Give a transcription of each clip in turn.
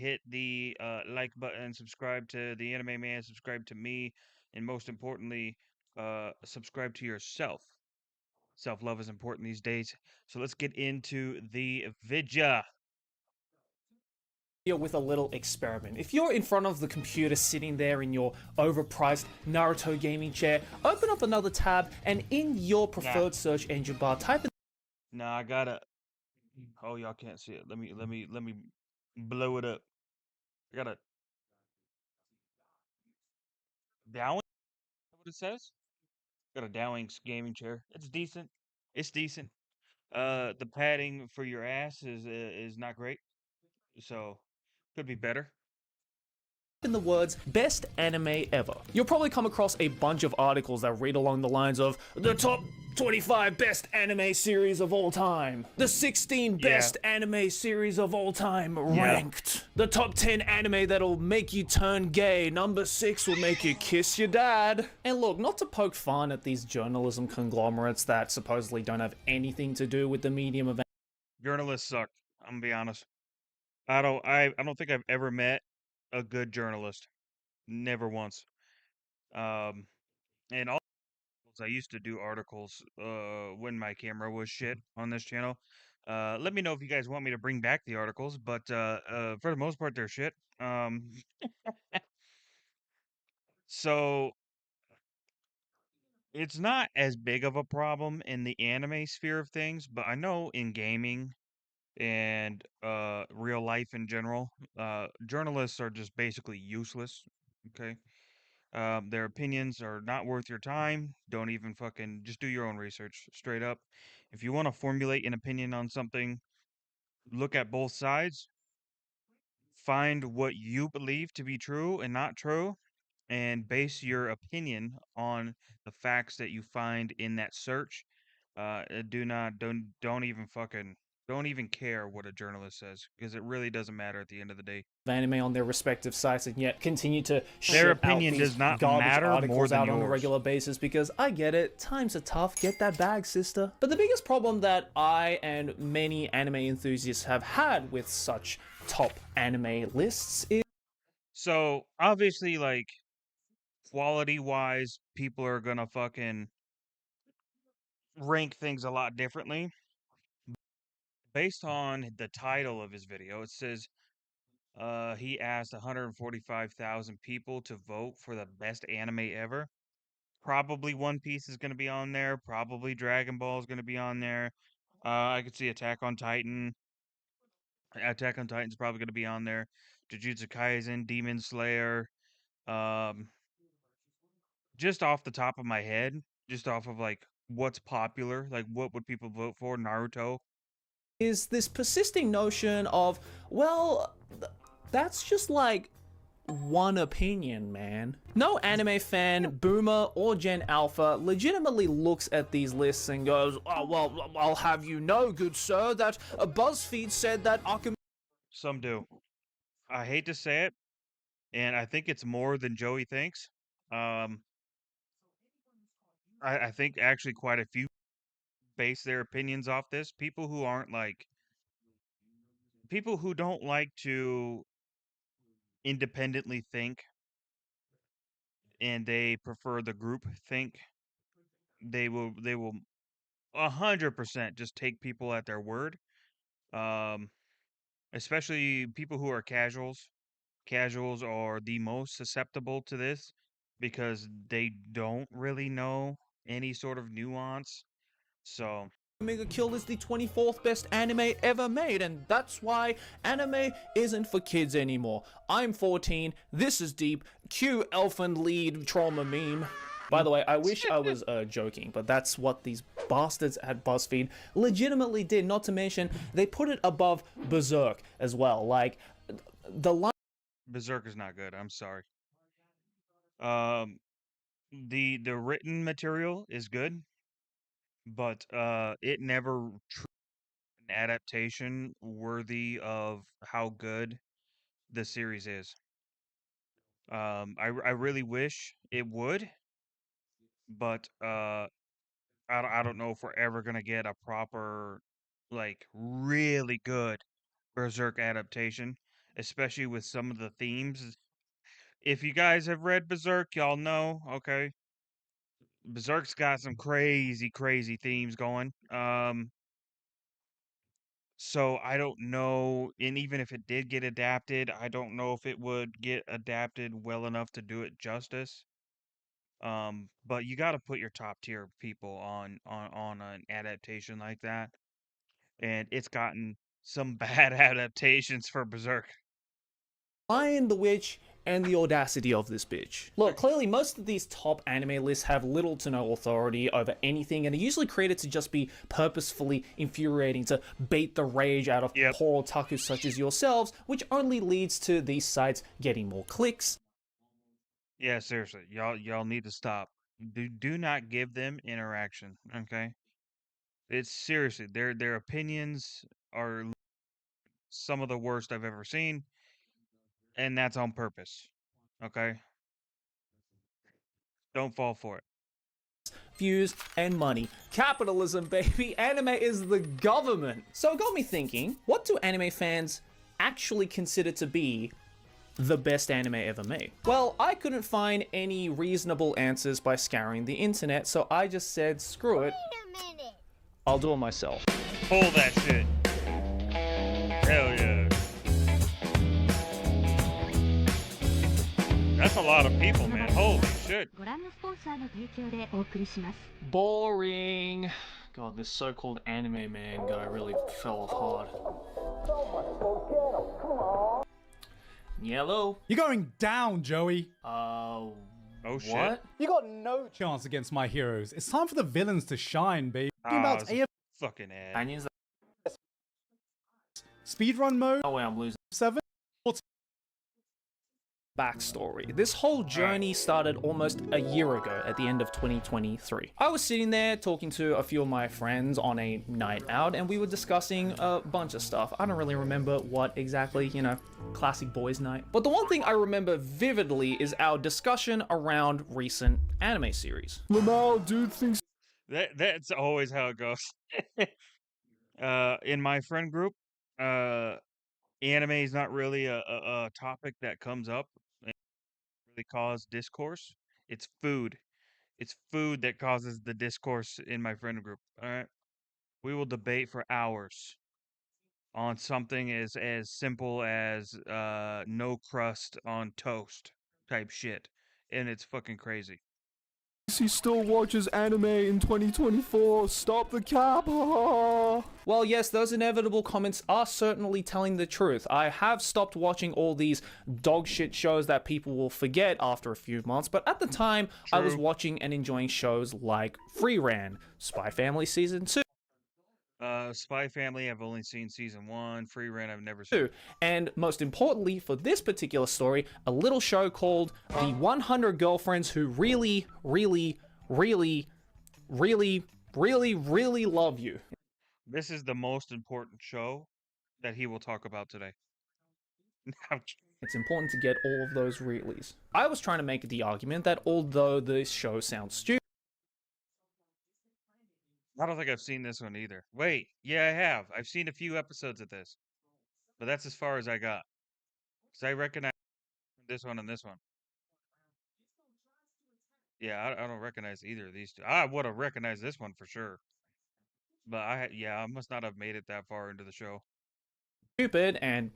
hit the like button, subscribe to the Anime Man, subscribe to me, and most importantly, subscribe to yourself. Self-love is important these days. So let's get into the vidya. With a little experiment. If you're in front of the computer sitting there in your overpriced Naruto gaming chair, open up another tab and in your Nah, preferred search engine bar type in nah, I gotta. Oh, y'all can't see it. Let me blow it up. I gotta Dowling. What it says? Got a Dowling's gaming chair. It's decent. It's decent. The padding for your ass is not great, so could be better. the words best anime ever. You'll probably come across a bunch of articles that read along the lines of the top 25 best anime series of all time, the 16 Yeah, best anime series of all time yeah. ranked, the top 10 anime that'll make you turn gay, number 6 will make you kiss your dad. And look, not to poke fun at these journalism conglomerates that supposedly don't have anything to do with the medium of Journalists suck. I'm gonna be honest. I don't think I've ever met a good journalist. Never once. Um, and all I used to do articles when my camera was shit on this channel. Let me know if you guys want me to bring back the articles, but for the most part they're shit. So it's not as big of a problem in the anime sphere of things, but I know in gaming and real life in general, journalists are just basically useless. Okay. Their opinions are not worth your time. Don't even fucking just do your own research straight up. If you want to formulate an opinion on something, look at both sides, find what you believe to be true and not true, and base your opinion on the facts that you find in that search. Do not don't even fucking don't even care what a journalist says because it really doesn't matter at the end of the day. anime on their respective sites and yet continue to Their shit out opinion these does not garbage matter more articles than out on a yours. regular basis because I get it, times are tough, get that bag, sister. But the biggest problem that I and many anime enthusiasts have had with such top anime lists is So obviously, like quality wise, people are gonna fucking rank things a lot differently. Based on the title of his video, it says he asked 145,000 people to vote for the best anime ever. Probably One Piece is going to be on there. Probably Dragon Ball is going to be on there. I could see Attack on Titan. Attack on Titan's probably going to be on there. Jujutsu Kaisen, Demon Slayer. Um, just off the top of my head, just off of like what's popular, like what would people vote for? Naruto. this persisting notion of, well, that's just like one opinion, man. No anime fan, boomer, or Gen Alpha legitimately looks at these lists and goes, oh, well, I'll have you know, good sir, that BuzzFeed said that Akame Some do. I hate to say it, and I think it's more than Joey thinks. Um, I think actually quite a few base their opinions off this. People who aren't like people who don't like to independently think and they prefer the group think, they will 100% just take people at their word. Um, especially people who are casuals. Casuals are the most susceptible to this because they don't really know any sort of nuance. So, Kill is the 24th best anime ever made, and that's why anime isn't for kids anymore. I'm 14, this is deep, cue elfin lead trauma meme. By the way, I wish I was joking, but that's what these bastards at BuzzFeed legitimately did. Not to mention, they put it above Berserk as well. Like, the line Berserk is not good. I'm sorry. Um, the written material is good, but it never an adaptation worthy of how good the series is. I really wish it would, but I don't know if we're ever gonna get a proper, like, really good Berserk adaptation. especially with some of the themes. If you guys have read Berserk, y'all know, okay? Berserk's got some crazy, crazy themes going. So I don't know, and even if it did get adapted, I don't know if it would get adapted well enough to do it justice. But you got to put your top tier people on an adaptation like that, and it's gotten some bad adaptations for Berserk. Lion the Witch and the audacity of this bitch. Look, clearly most of these top anime lists have little to no authority over anything and are usually created to just be purposefully infuriating to bait the rage out of Yep. poor otakus such as yourselves, which only leads to these sites getting more clicks. Yeah, seriously, y'all need to stop. Do not give them interaction, okay? It's seriously, their opinions are some of the worst I've ever seen, and that's on purpose. Okay? Don't fall for it. Views and money. Capitalism, baby. Anime is the government. So it got me thinking, what do anime fans actually consider to be the best anime ever made? Well, I couldn't find any reasonable answers by scouring the internet, so I just said, screw it. Wait a minute. I'll do it myself. Pull that shit. Hell yeah. That's a lot of people, man. Holy shit. ご覧のスポンサーの提供でお送りします。 Boring. God, this so-called anime man guy really fell off hard. Yellow. You're going down, Joey. Oh shit. What? You got no chance against my heroes. It's time for the villains to shine, baby. Talking Ah, about it's a AF fucking ad. Onions. speedrun mode Oh wait, I'm losing. 7. Backstory. This whole journey started almost a year ago at the end of 2023. I was sitting there talking to a few of my friends on a night out and we were discussing a bunch of stuff. I don't really remember what exactly, you know, classic boys night. But the one thing I remember vividly is our discussion around recent anime series. Lamau, dude thinks That's always how it goes. In my friend group, anime is not really a topic that comes up and really cause discourse. It's food. It's food that causes the discourse in my friend group. All right. We will debate for hours on something as simple as no crust on toast type shit. And it's fucking crazy. He still watches anime in 2024. Stop the cap. Well, yes, those inevitable comments are certainly telling the truth. I have stopped watching all these dog shit shows that people will forget after a few months, but at the time, I was True. watching and enjoying shows like Free Ran, Spy Family Season 2, Spy Family, I've only seen season 1. Free Rent, I've never seen. and most importantly for this particular story, a little show called The 100 Girlfriends Who Really, Really, Really, Really, Really, Really Love You. This is the most important show that he will talk about today. Ouch. It's important to get all of those reallys. I was trying to make the argument that although this show sounds stupid, I don't think I've seen this one either. Wait, yeah, I have. I've seen a few episodes of this, but that's as far as I got. Because I recognize this one and this one. Yeah, I don't recognize either of these two. I would have recognized this one for sure. But I must not have made it that far into the show. and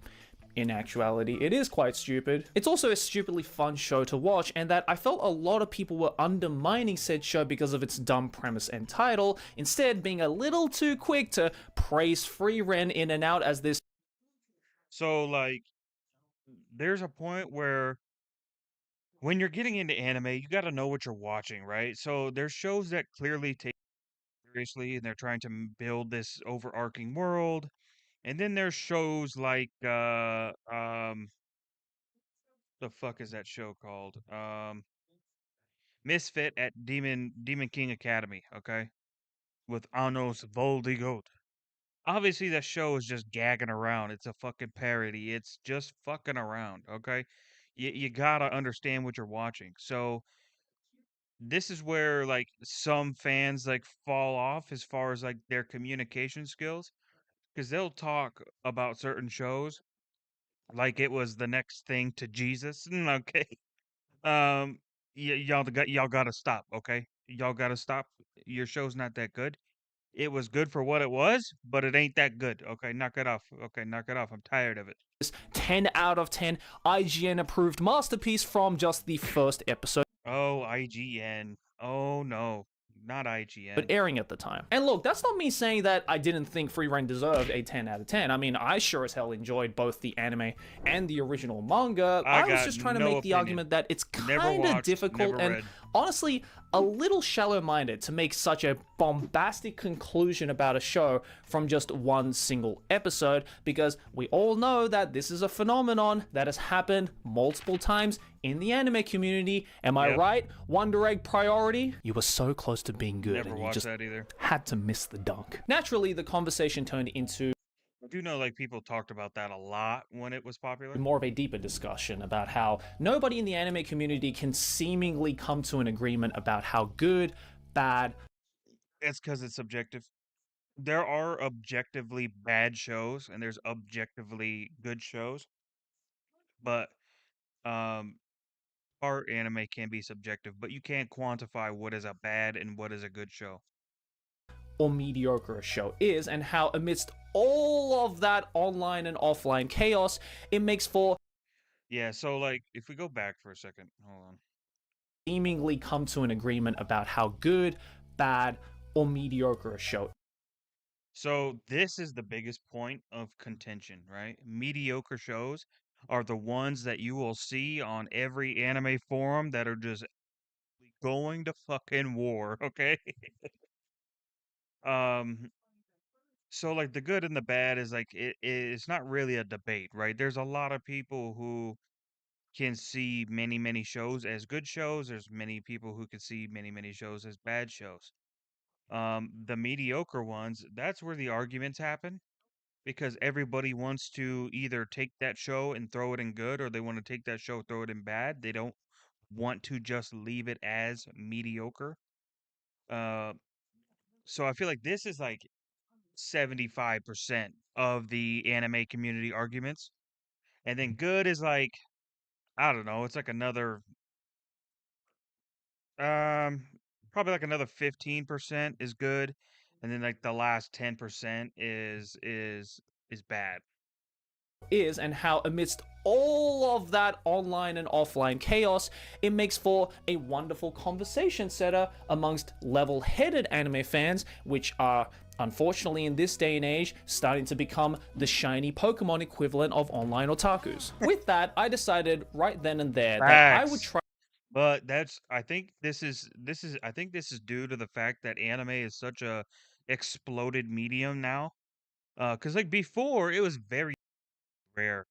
in actuality, it is quite stupid. It's also a stupidly fun show to watch, and that I felt a lot of people were undermining said show because of its dumb premise and title, instead being a little too quick to praise Free Ren in and out as this So, like, there's a point where when you're getting into anime, you got to know what you're watching, right? So there's shows that clearly take it seriously and they're trying to build this overarching world. And then there's shows like the fuck is that show called? Misfit at Demon King Academy, okay? With Anos Voldigoat. Obviously that show is just gagging around. It's a fucking parody. It's just fucking around, okay? You got to understand what you're watching. So this is where like some fans like fall off as far as like their communication skills because they'll talk about certain shows like it was the next thing to Jesus. Okay. Um, y'all gotta stop, okay? Y'all gotta stop. Your show's not that good. It was good for what it was, but it ain't that good. Okay, knock it off. Okay, knock it off. I'm tired of it. 10 out of 10 IGN approved masterpiece from just the first episode Oh, IGN. Oh no, not IGN. airing at the time. And look, that's not me saying that I didn't think Free Reign deserved a 10 out of 10. I mean, I sure as hell enjoyed both the anime and the original manga. I was got just trying to no make the opinion. argument that it's Never kind of watched, difficult never and read. honestly a little shallow-minded to make such a bombastic conclusion about a show from just one single episode, because we all know that this is a phenomenon that has happened multiple times in the anime community. Am I Yep. right? Wonder Egg Priority? You were so close to being good Never and you watched just that either. had to miss the dunk. Naturally, the conversation turned into I do know like people talked about that a lot when it was popular. more of a deeper discussion about how nobody in the anime community can seemingly come to an agreement about how good, bad, It's because it's subjective. There are objectively bad shows and there's objectively good shows, but um art anime can be subjective, but you can't quantify what is a bad and what is a good show. or mediocre a show is, and how amidst all of that online and offline chaos, it makes for Yeah, so like if we go back for a second, hold on. seemingly come to an agreement about how good, bad, or mediocre a show So this is the biggest point of contention, right? Mediocre shows are the ones that you will see on every anime forum that are just going to fucking war, okay? um so like the good and the bad is like it's not really a debate, right? There's a lot of people who can see many shows as good shows. There's many people who can see many shows as bad shows. The mediocre ones, that's where the arguments happen because everybody wants to either take that show and throw it in good or they want to take that show, throw it in bad. They don't want to just leave it as mediocre. Uh, so I feel like this is like 75% of the anime community arguments. And then good is like, I don't know, it's like another Um, probably like another 15% is good, and then like the last 10% is bad. is, and how amidst all of that online and offline chaos, it makes for a wonderful conversation setter amongst level-headed anime fans, which are unfortunately in this day and age starting to become the shiny Pokemon equivalent of online otakus. With that, I decided right then and there that I would Facts. try But that's I think this is I think this is due to the fact that anime is such a exploded medium now. Cuz like before it was very rare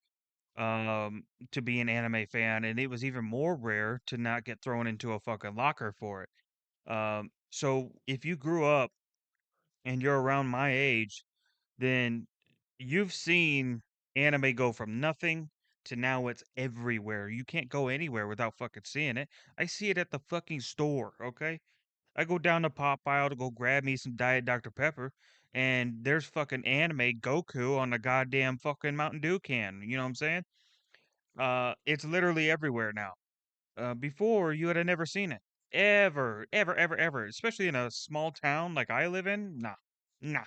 to be an anime fan and it was even more rare to not get thrown into a fucking locker for it. So if you grew up and you're around my age, then you've seen anime go from nothing to now it's everywhere. You can't go anywhere without fucking seeing it. I see it at the fucking store, okay? I go down to Pop Aisle to go grab me some Diet Dr. Pepper, and there's fucking anime Goku on the goddamn fucking Mountain Dew can. You know what I'm saying? It's literally everywhere now. Before you had never seen it. Ever. Especially in a small town like I live in. Nah. Nah.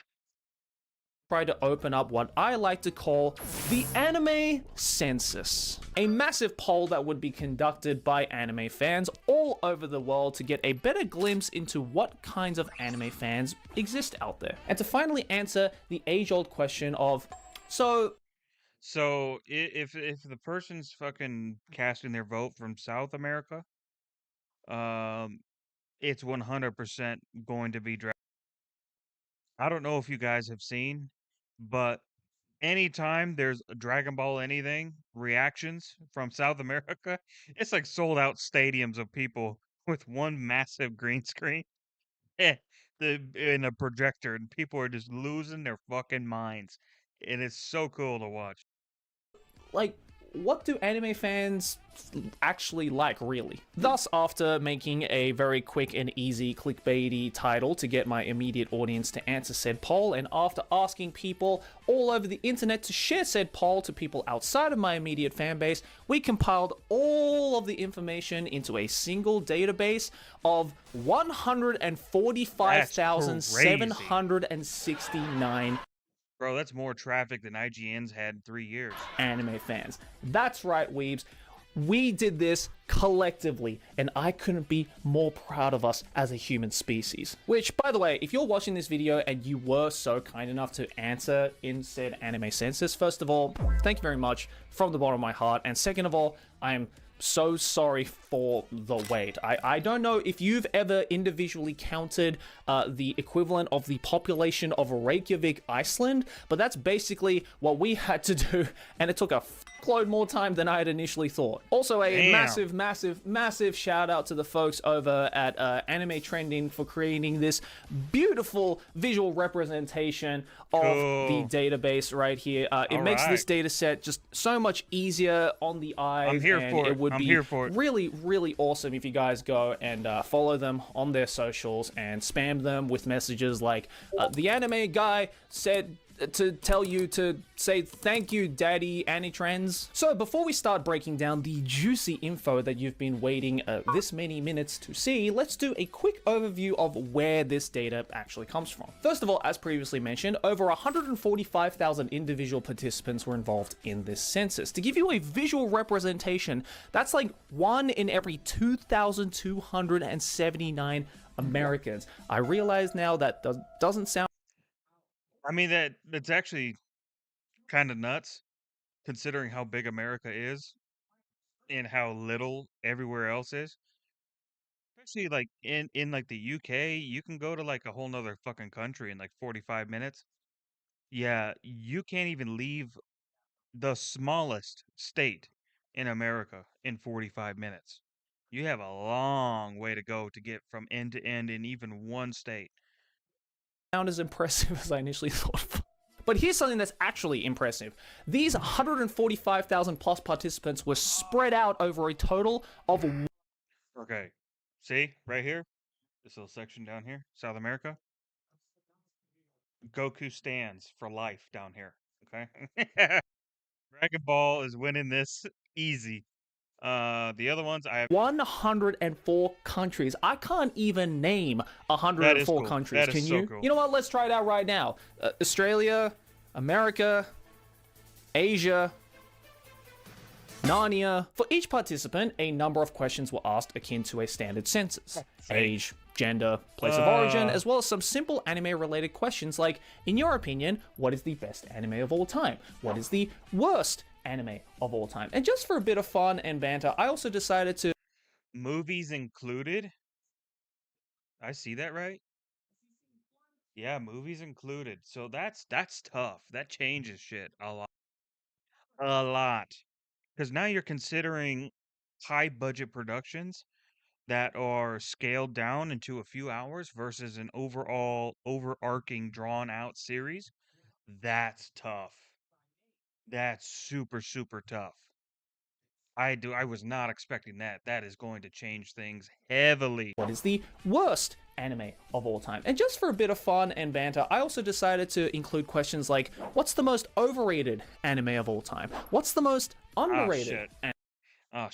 try to open up what I like to call the anime census, a massive poll that would be conducted by anime fans all over the world to get a better glimpse into what kinds of anime fans exist out there, and to finally answer the age-old question of, so If the person's fucking casting their vote from South America, um, it's 100% going to be I don't know if you guys have seen, but anytime there's a Dragon Ball anything reactions from South America, it's like sold out stadiums of people with one massive green screen eh, and a projector, and people are just losing their fucking minds, and it's so cool to watch. like, what do anime fans actually like, really? Thus, after making a very quick and easy clickbaity title to get my immediate audience to answer said poll, and after asking people all over the internet to share said poll to people outside of my immediate fan base, we compiled all of the information into a single database of 145,769 Bro, that's more traffic than IGN's had in 3 years. anime fans. That's right, weebs. We did this collectively, and I couldn't be more proud of us as a human species. Which, by the way, if you're watching this video and you were so kind enough to answer in said anime census, first of all, thank you very much from the bottom of my heart. And second of all, I am so sorry for the wait. I don't know if you've ever individually counted the equivalent of the population of Reykjavik, Iceland, but that's basically what we had to do, and it took a load more time than I had initially thought. Also, a massive shout out to the folks over at Anime Trending for creating this beautiful visual representation of the database right here. It makes this data set just so much easier on the eye. I'm here for it. It would be really awesome if you guys go and follow them on their socials and spam them with messages like, the anime guy said to tell you to say thank you, Daddy Anitrends. So before we start breaking down the juicy info that you've been waiting this many minutes to see, let's do a quick overview of where this data actually comes from. First of all, as previously mentioned, over 145,000 individual participants were involved in this census. To give you a visual representation, that's like 1 in every 2,279 Americans. I realize now that doesn't sound... I mean, that's actually kind of nuts, considering how big America is and how little everywhere else is. Especially like in like the UK, you can go to like a whole nother fucking country in like 45 minutes. Yeah, you can't even leave the smallest state in America in 45 minutes. You have a long way to go to get from end to end in even one state. As impressive as I initially thought. But here's something that's actually impressive. These 145,000 plus participants were spread out over a total of... Okay, see right here, this little section down here, South America. Goku stands for life down here. Okay, Dragon Ball is winning this easy. The other ones I have 104 countries. I can't even name 104 countries. Can you? Cool. You know what? Let's try it out right now. Australia, America, Asia, Narnia. For each participant, a number of questions were asked akin to a standard census. Age, gender, place of origin, as well as some simple anime-related questions like, in your opinion, what is the best anime of all time? What is the worst anime of all time? And just for a bit of fun and banter, I also decided to... Movies included? I see that right? Yeah, movies included. So that's tough. That changes shit a lot. A lot. Because now you're considering high budget productions that are scaled down into a few hours versus an overall overarching drawn out series. That's tough. That's super tough. I was not expecting that. That is going to change things heavily. What is the worst anime of all time? And just for a bit of fun and banter, I also decided to include questions like, what's the most overrated anime of all time? What's the most underrated anime of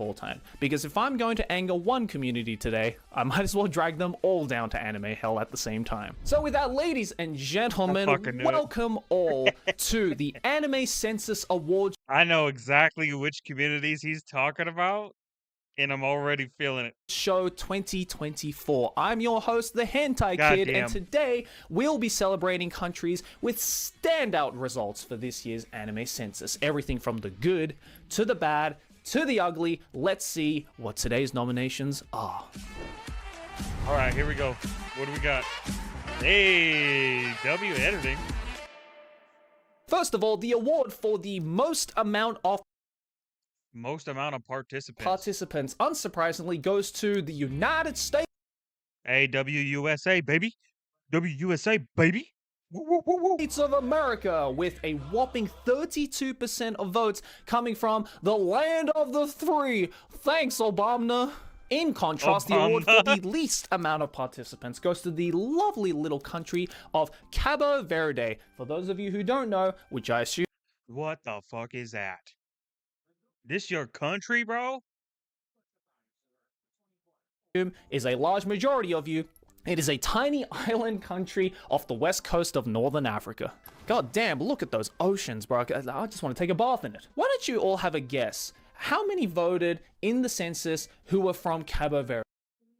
all time? Because if I'm going to anger one community today, I might as well drag them all down to anime hell at the same time. So with that, ladies and gentlemen, welcome all to the Anime Census Awards. I know exactly which communities he's talking about, and I'm already feeling it. Show 2024. I'm your host, the Hentai Kid, and today we'll be celebrating countries with standout results for this year's anime census. Everything from the good to the bad to the ugly. Let's see what today's nominations are. All right, here we go. What do we got? Hey, W editing. First of all, the award for the most amount of participants, unsurprisingly, goes to the United States. Hey, WUSA, baby. WUSA, baby. Woo, woo, woo, woo. States of America, with a whopping 32% of votes coming from the land of the three. Thanks, Obama. In contrast, the award for the least amount of participants goes to the lovely little country of Cabo Verde. For those of you who don't know, which I assume What the fuck is that? This your country, bro? is a large majority of you, it is a tiny island country off the west coast of northern Africa. God damn, look at those oceans, bro. I just want to take a bath in it. Why don't you all have a guess? How many voted in the census who were from Cabo Verde?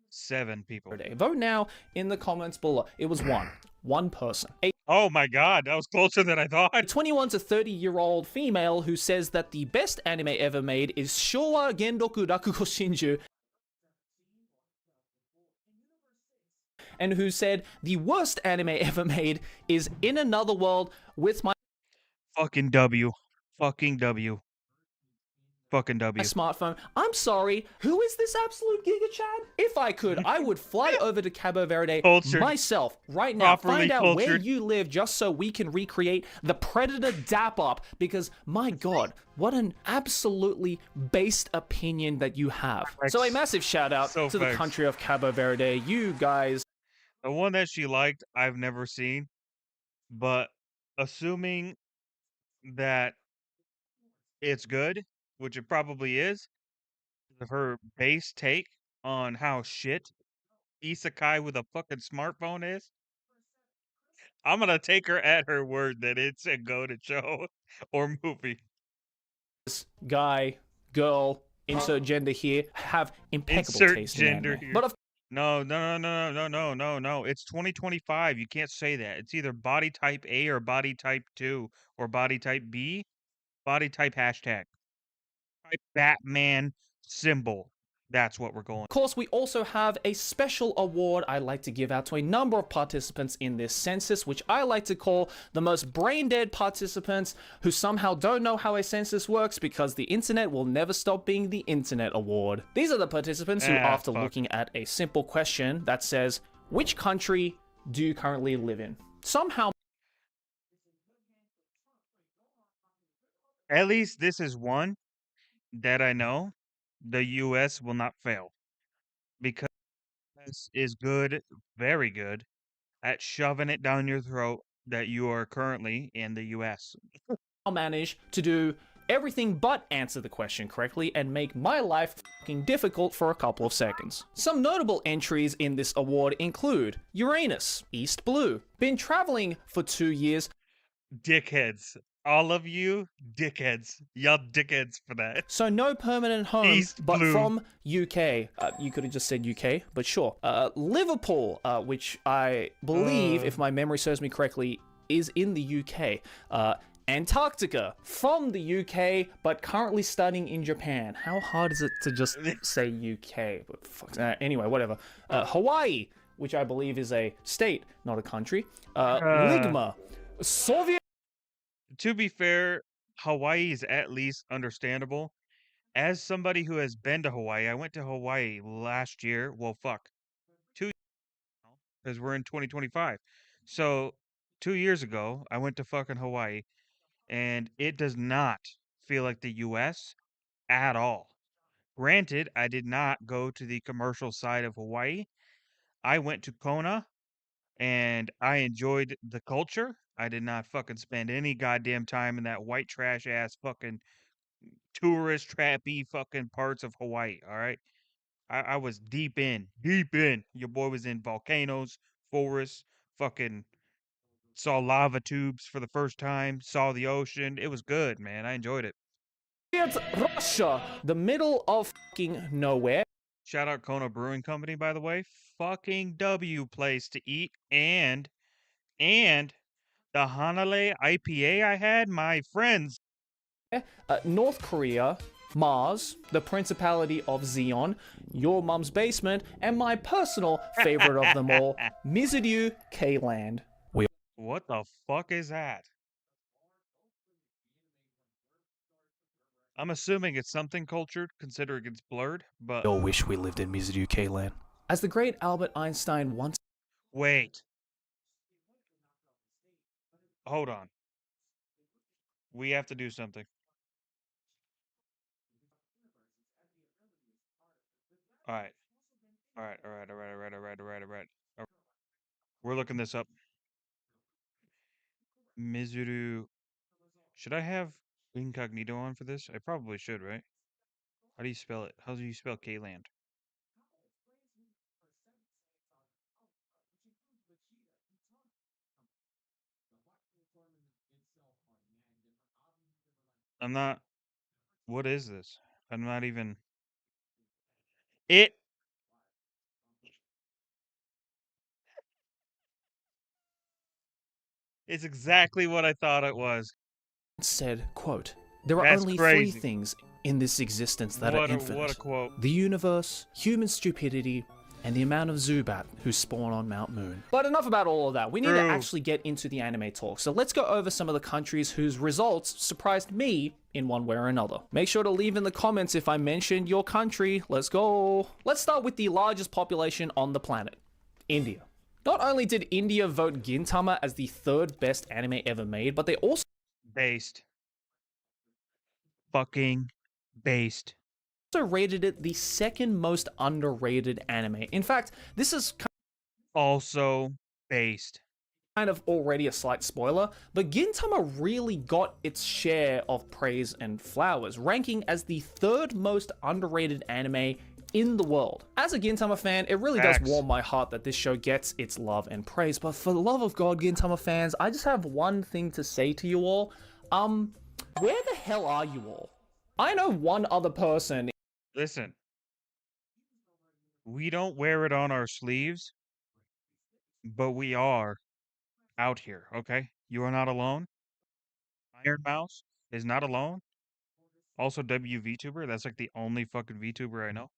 7 people. Vote now in the comments below. It was one person. A Oh my god, that was closer than I thought. 21 to 30-year-old female who says that the best anime ever made is Showa Genroku Rakugo Shinju, and who said the worst anime ever made is In Another World with my Fucking W. Fucking W. Fucking W. smartphone. I'm sorry, who is this absolute Giga Chad? If I could, I would fly over to Cabo Verde Cultured. myself right now. Properly Find out where cultured. you live just so we can recreate the Predator Dap Up, because my god, what an absolutely based opinion that you have. So a massive shout out So to the facts. country of Cabo Verde. You guys The one that she liked, I've never seen. But assuming that it's good, which it probably is, her base take on how shit Isekai with a fucking smartphone is, I'm gonna take her at her word that it's a go-to show or movie. guy, girl, insert gender here, have impeccable Insert taste gender in anime. here. But of No, no, no, no, no, no, no, no. It's 2025. You can't say that. It's either body type A or body type 2 or body type B, body type hashtag. Type Batman symbol. That's what we're going. course, we also have a special award I like to give out to a number of participants in this census, which I like to call the most brain-dead participants who somehow don't know how a census works, because the internet will never stop being the internet award. These are the participants who, after fuck. looking at a simple question that says, which country do you currently live in, somehow At least this is one that I know the US will not fail because this is good, very good at shoving it down your throat that you are currently in the US. manage to do everything but answer the question correctly and make my life fucking difficult for a couple of seconds. Some notable entries in this award include Uranus, East Blue, been traveling for 2 years, Dickheads. All of you, dickheads. Y'all dickheads for that. so no permanent home, East but Blue. from UK. You could have just said UK, but sure. Liverpool, which I believe, if my memory serves me correctly, is in the UK. Antarctica, from the UK, but currently studying in Japan. How hard is it to just say UK? But fuck, anyway, whatever. Hawaii, which I believe is a state, not a country. Ligma, Soviet. To be fair, Hawaii is at least understandable. As somebody who has been to Hawaii, I went to Hawaii last year. Well, fuck. 2 years now, because we're in 2025. So 2 years ago, I went to fucking Hawaii, and it does not feel like the US at all. Granted, I did not go to the commercial side of Hawaii. I went to Kona, and I enjoyed the culture. I did not fucking spend any goddamn time in that white trash ass fucking tourist trappy fucking parts of Hawaii. All right. I was deep in. Your boy was in volcanoes, forests, fucking saw lava tubes for the first time, saw the ocean. It was good, man. I enjoyed it. Russia, the middle of fucking nowhere. Shout out Kona Brewing Company, by the way. Fucking W place to eat. And the Hanale IPA I had, my friends. North Korea, Mars, the Principality of Zeon, your mum's basement, and my personal favorite of them all, Mizuryu K-Land. What the fuck is that? I'm assuming it's something cultured, considering it's blurred, but We all wish we lived in Mizuryu K-Land. As the great Albert Einstein once wait. hold on. We have to do something. All right. All right. All right. All right. All right. All right. All right. All right. All right. We're looking this up. Mizuru. Should I have incognito on for this? I probably should, right? How do you spell it? How do you spell K-Land? I'm not. What is this? I'm not even. It. It's exactly what I thought it was. Said, quote, "There are That's only crazy. 3 things in this existence that are infinite. What a quote. The universe, human stupidity, and the amount of Zubat who spawn on Mount Moon." But enough about all of that. We need to True. actually get into the anime talk. So let's go over some of the countries whose results surprised me in one way or another. Make sure to leave in the comments if I mentioned your country. Let's go. Let's start with the largest population on the planet, India. Not only did India vote Gintama as the 3rd best anime ever made, but they also Based. Fucking based. rated it the 2nd most underrated anime. In fact, this is Also based. kind of already a slight spoiler, but Gintama really got its share of praise and flowers, ranking as the 3rd most underrated anime in the world. As a Gintama fan, it really does Facts. warm my heart that this show gets its love and praise, but for the love of God, Gintama fans, I just have one thing to say to you all. Where the hell are you all? I know one other person. Listen. We don't wear it on our sleeves, but we are out here, okay? You are not alone. Iron Mouse is not alone. Also, WVTuber. That's like the only fucking VTuber I know.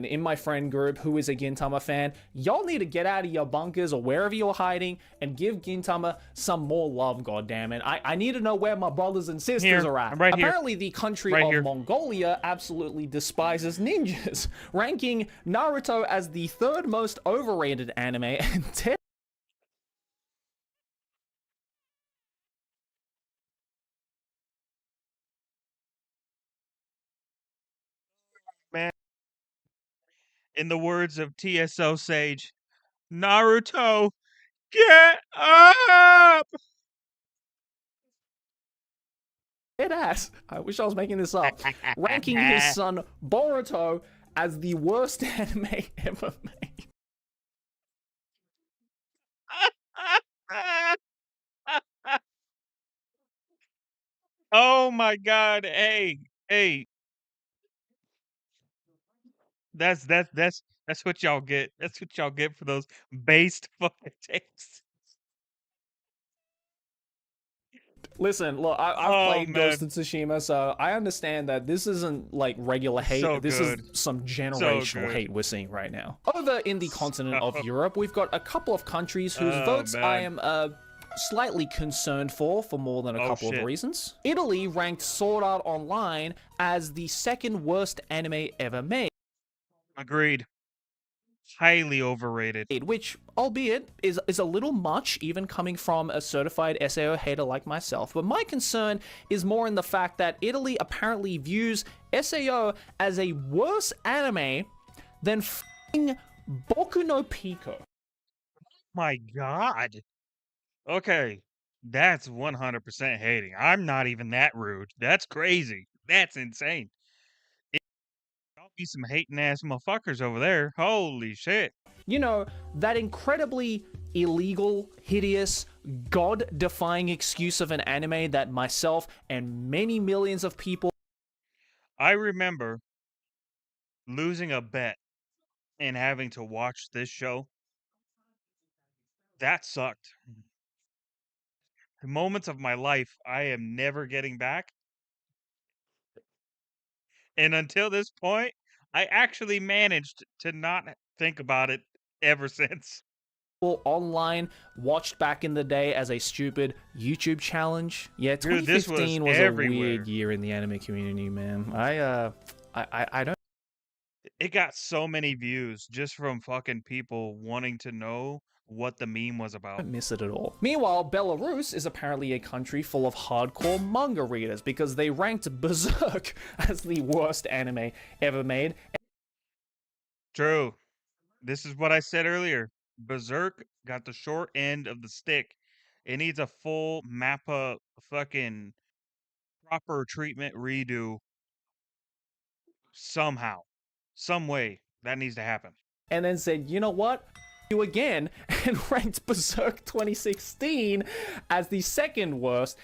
In my friend group who is a Gintama fan, y'all need to get out of your bunkers or wherever you're hiding and give Gintama some more love, goddammit. I need to know where my brothers and sisters Here, are at. I'm right here. Apparently, the country Right of here. Mongolia absolutely despises ninjas, ranking Naruto as the 3rd most overrated anime and 10th Man. In the words of TSO Sage, Naruto, get up! ass. I wish I was making this up. Ranking his son Boruto as the worst anime ever made. Oh my god, hey. That's what y'all get. That's what y'all get for those based fucking takes. Listen, look, I've Oh, played man. Ghost of Tsushima, so I understand that this isn't like regular hate. So This good. is some generational good. hate we're seeing right now. Over in the continent of Europe, we've got a couple of countries whose Oh, votes I man. am slightly concerned for more than a Oh, couple shit. of reasons. Italy ranked Sword Art Online as the 2nd worst anime ever made, Agreed. Highly overrated. which, albeit, is a little much, even coming from a certified SAO hater like myself. But my concern is more in the fact that Italy apparently views SAO as a worse anime than f***ing Boku no Pico. My god. Okay. That's 100% hating. I'm not even that rude. That's crazy. That's insane. Y'all be some hating ass motherfuckers over there. Holy shit. You know, that incredibly illegal, hideous, god-defying excuse of an anime that myself and many millions of people I remember losing a bet and having to watch this show. That sucked. The moments of my life I am never getting back. And until this point, I actually managed to not think about it ever since. online watched back in the day as a stupid YouTube challenge. Yeah, Dude, this was 2015 was a everywhere. weird year in the anime community, man. I don't It got so many views just from fucking people wanting to know what the meme was about. Don't miss it at all. Meanwhile, Belarus is apparently a country full of hardcore manga readers because they ranked Berserk as the worst anime ever made. True. This is what I said earlier. Berserk got the short end of the stick. It needs a full Mappa fucking proper treatment redo somehow. Some way. That needs to happen. And then said, you know what? You again, and ranked Berserk 2016 as the second worst.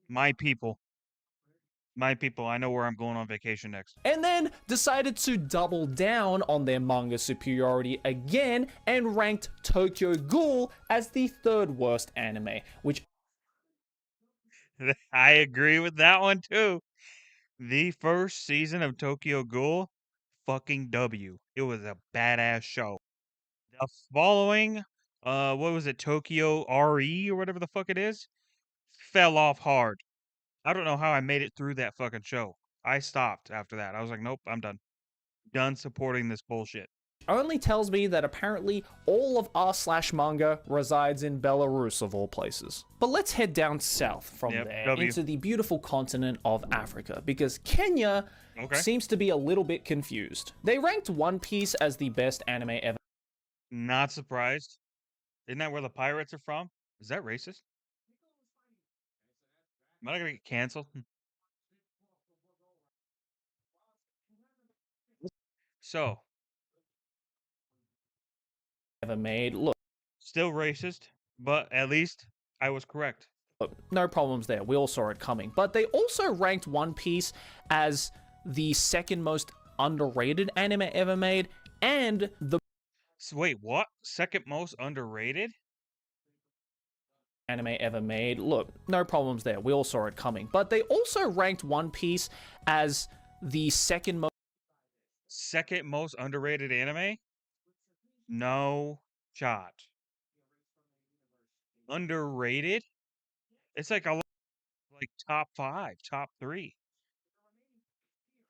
My people. My people, I know where I'm going on vacation next. And then decided to double down on their manga superiority again and ranked Tokyo Ghoul as the third worst anime, which I agree with that one too. The first season of Tokyo Ghoul, fucking W. It was a badass show. The following, what was it, Tokyo RE or whatever the fuck it is, fell off hard. I don't know how I made it through that fucking show. I stopped after that. I was like, nope, I'm done. Done supporting this bullshit. only tells me that apparently all of r/manga resides in Belarus of all places. But let's head down south from Yep, there W. into the beautiful continent of Africa, because Kenya Okay. seems to be a little bit confused. They ranked One Piece as the best anime ever Not surprised. Isn't that where the pirates are from? Is that racist? Am I gonna get canceled? So, made. Look, still racist, but at least I was correct. no problems there. We all saw it coming. But they also ranked One Piece as the second most underrated anime ever made and the So wait, what? Second most underrated? anime ever made. Look, no problems there. We all saw it coming. But they also ranked One Piece as the second most Second most underrated anime? No shot. Underrated? It's like like top 5, top 3.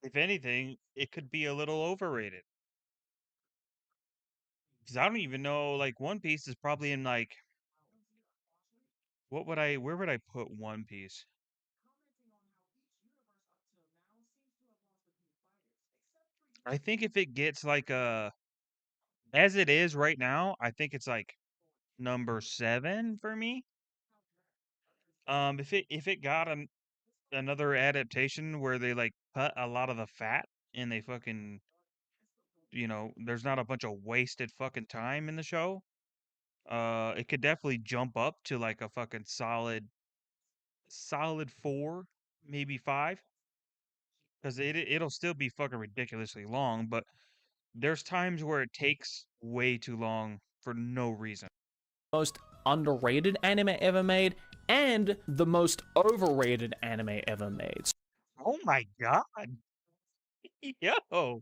If anything, it could be a little overrated. Because I don't even know, like, One Piece is probably in, like, where would I put One Piece? I think if it gets, like, as it is right now, I think it's, like, number 7 for me. If it got another adaptation where they, like, cut a lot of the fat and they fucking, there's not a bunch of wasted fucking time in the show, it could definitely jump up to, like, a fucking solid 4, maybe 5, 'cause it'll still be fucking ridiculously long, but there's times where it takes way too long for no reason. most underrated anime ever made and the most overrated anime ever made. Oh my god. Yo.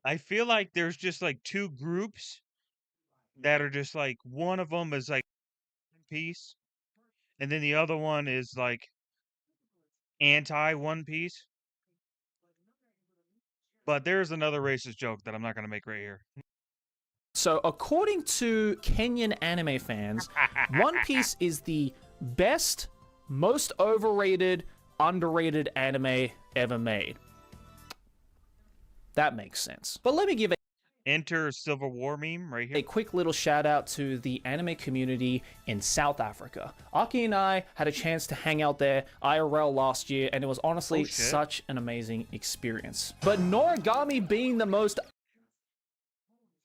I feel like there's just, like, 2 groups that are just, like, one of them is, like, One Piece, and then the other one is, like, anti One Piece. But there's another racist joke that I'm not gonna make right here. So, according to Kenyan anime fans, One Piece is the best, most overrated, underrated anime ever made. That makes sense. But let me give Enter Civil War meme right a here. quick little shout out to the anime community in South Africa. Aki and I had a chance to hang out there IRL last year, and it was honestly Oh, shit. such an amazing experience. But Noragami being the most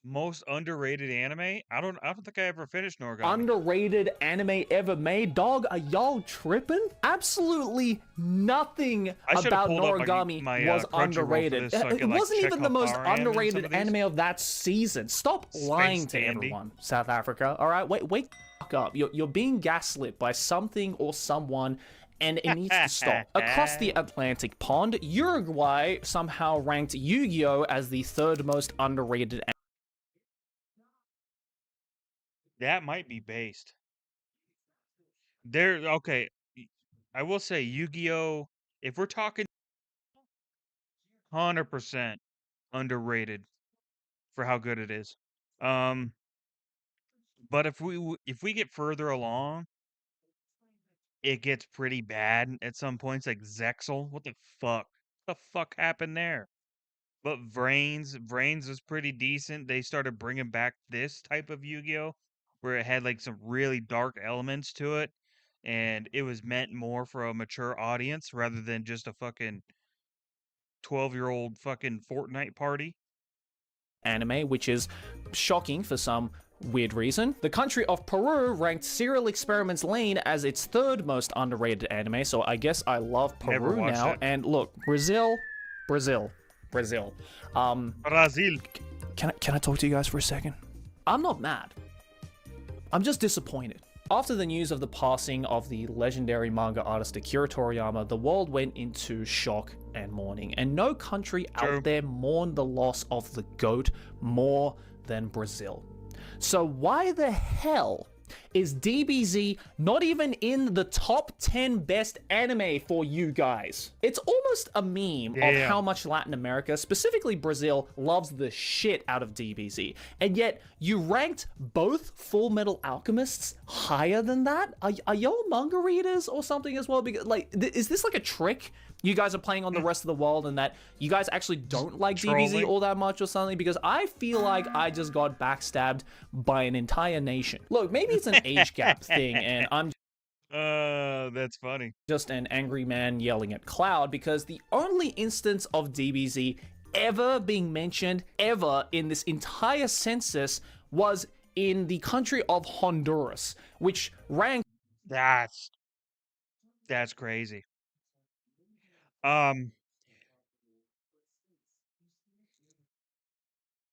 Most underrated anime? I don't think I ever finished Noragami. underrated anime ever made, dog, are y'all tripping? Absolutely nothing I should've about pulled up Noragami my, was Crunchyroll for underrated. this so I It could, like, wasn't check even how the most far I am in some underrated of these. anime of that season. Stop lying to Dandy. everyone, South Africa. All right, wake the fuck up. You're being gaslit by something or someone, and it needs to stop. Across the Atlantic pond, Uruguay somehow ranked Yu-Gi-Oh as the third most underrated. That might be based. Okay. I will say Yu-Gi-Oh! If we're talking 100% underrated for how good it is. Um, but if we get further along, it gets pretty bad at some points, like Zexal. What the fuck? The fuck happened there? But Vrains was pretty decent. They started bringing back this type of Yu-Gi-Oh, where it had like some really dark elements to it, and it was meant more for a mature audience rather than just a fucking 12-year-old fucking Fortnite party. Anime, which is shocking for some weird reason. The country of Peru ranked Serial Experiments Lain as its third most underrated anime, so I guess I love Never Peru watched now. it. And look, Brazil. Brazil. Can I talk to you guys for a second? I'm not mad. I'm just disappointed. After the news of the passing of the legendary manga artist Akira Toriyama, the world went into shock and mourning, and no country True. out there mourned the loss of the GOAT more than Brazil. So why the hell is DBZ not even in the top 10 best anime for you guys? It's almost a meme of Damn. how much Latin America, specifically Brazil, loves the shit out of DBZ. And yet, you ranked both Full Metal Alchemists higher than that? Are y'all manga readers or something as well? Because, like, is this like a trick you guys are playing on the rest of the world, and that you guys actually don't like DBZ Trolling. all that much or something? Because I feel like I just got backstabbed by an entire nation. Look, maybe it's an age gap thing, and I'm That's funny. just an angry man yelling at Cloud, because the only instance of DBZ ever being mentioned ever in this entire census was in the country of Honduras, which ranked That's crazy.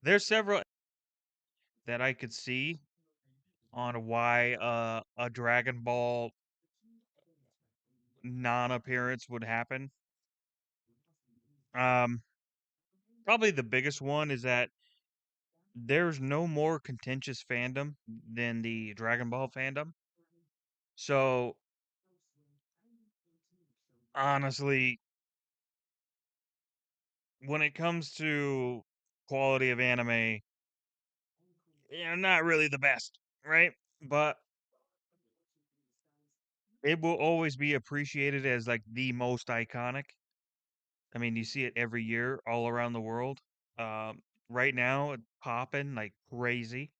There's several that I could see on why a Dragon Ball non-appearance would happen. Probably the biggest one is that there's no more contentious fandom than the Dragon Ball fandom. So honestly, when it comes to quality of anime, not really the best, right? But it will always be appreciated as like the most iconic. I mean, you see it every year all around the world. Right now, it's popping like crazy.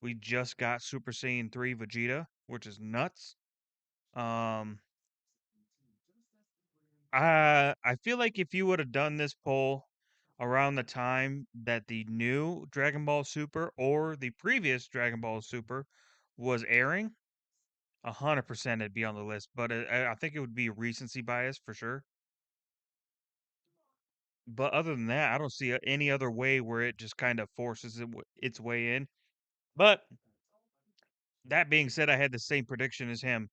We just got Super Saiyan 3 Vegeta, which is nuts. Um, I feel like if you would have done this poll around the time that the new Dragon Ball Super or the previous Dragon Ball Super was airing, 100% it'd be on the list. But I think it would be recency bias for sure. But other than that, I don't see any other way where it just kind of forces its way in. But that being said, I had the same prediction as him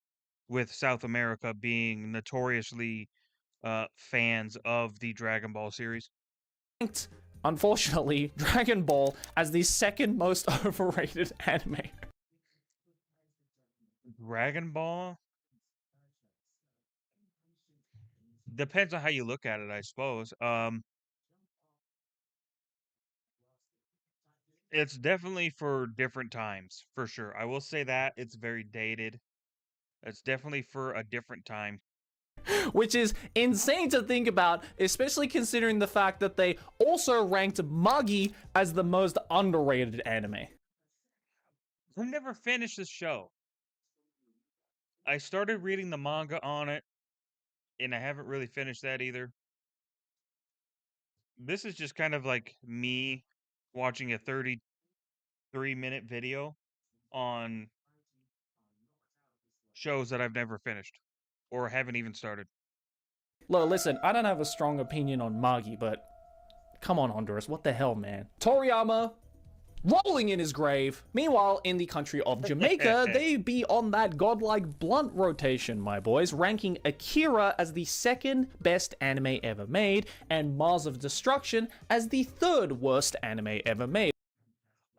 with South America being notoriously fans of the Dragon Ball series. unfortunately, Dragon Ball as the second most overrated anime. Dragon Ball depends on how you look at it, I suppose. It's definitely for different times, for sure. I will say that it's very dated. It's definitely for a different time. Which is insane to think about, especially considering the fact that they also ranked Magi as the most underrated anime. I never finished this show. I started reading the manga on it, and I haven't really finished that either. This is just kind of like me watching a 33-minute video on shows that I've never finished or haven't even started. Look, listen, I don't have a strong opinion on Magi, but come on, Honduras, what the hell, man? Toriyama rolling in his grave. Meanwhile, in the country of Jamaica, they be on that godlike blunt rotation, my boys, ranking Akira as the second best anime ever made, and Mars of Destruction as the third worst anime ever made.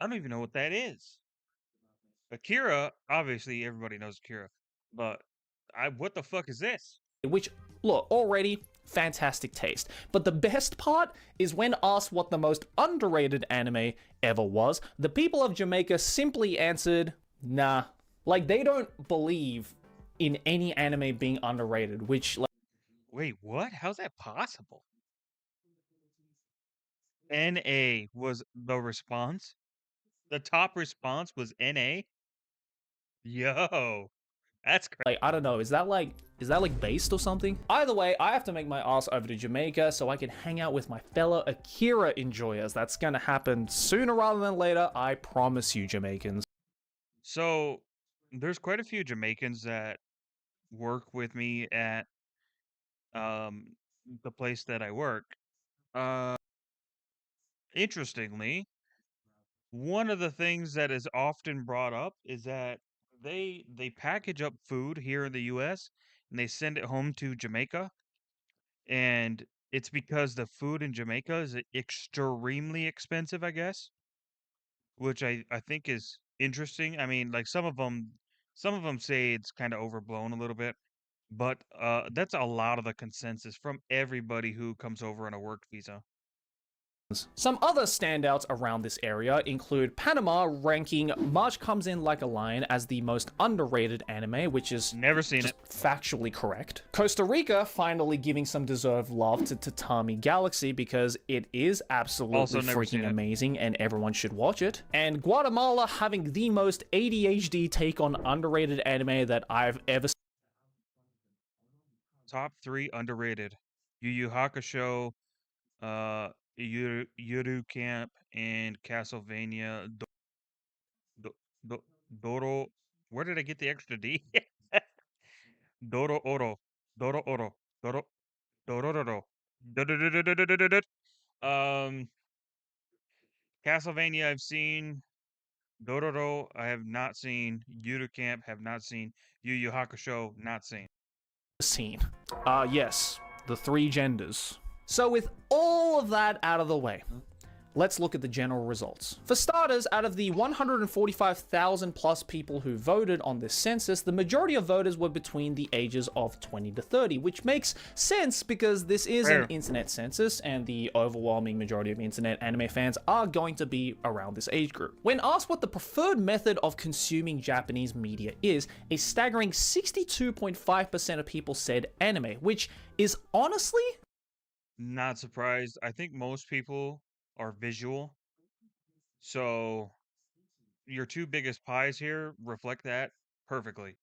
I don't even know what that is. Akira, obviously everybody knows Akira, but what the fuck is this? Which, look, already fantastic taste. But the best part is when asked what the most underrated anime ever was, the people of Jamaica simply answered, nah. Like, they don't believe in any anime being underrated, which, like, Wait, what? How's that possible? NA was the response? The top response was NA? Yo, that's crazy. I don't know, is that like based or something? Either way, I have to make my ass over to Jamaica so I can hang out with my fellow Akira enjoyers. That's gonna happen sooner rather than later, I promise you, Jamaicans. So, there's quite a few Jamaicans that work with me at um the place that I work. Uh Interestingly, one of the things that is often brought up is that they package up food here in the US and they send it home to Jamaica, and it's because the food in Jamaica is extremely expensive, I guess, which I think is interesting. I mean, like some of them say it's kind of overblown a little bit, but that's a lot of the consensus from everybody who comes over on a work visa. Some other standouts around this area include Panama ranking March Comes In Like a Lion as the most underrated anime, which is Never seen it. factually correct. Costa Rica finally giving some deserved love to Tatami Galaxy because it is absolutely Also never seen freaking it. amazing and everyone should watch it. And Guatemala having the most ADHD take on underrated anime that I've ever seen. Top 3 underrated. Yu Yu Hakusho, Yuru Camp, and Castlevania Doro. Where did I get the extra D? Doro Oro. Doro Oro. Doro Dororo. Um Castlevania I've seen. Dororo I have not seen. Yuru Camp have not seen. Yu Yu Hakusho not seen. Yes, the 3 genders. So with all of that out of the way, let's look at the general results. For starters, out of the 145,000 plus people who voted on this census, the majority of voters were between the ages of 20 to 30, which makes sense because this is Fair. an internet census and the overwhelming majority of internet anime fans are going to be around this age group. When asked what the preferred method of consuming Japanese media is, a staggering 62.5% of people said anime, which is honestly Not surprised. I think most people are visual. So your 2 biggest pies here reflect that perfectly.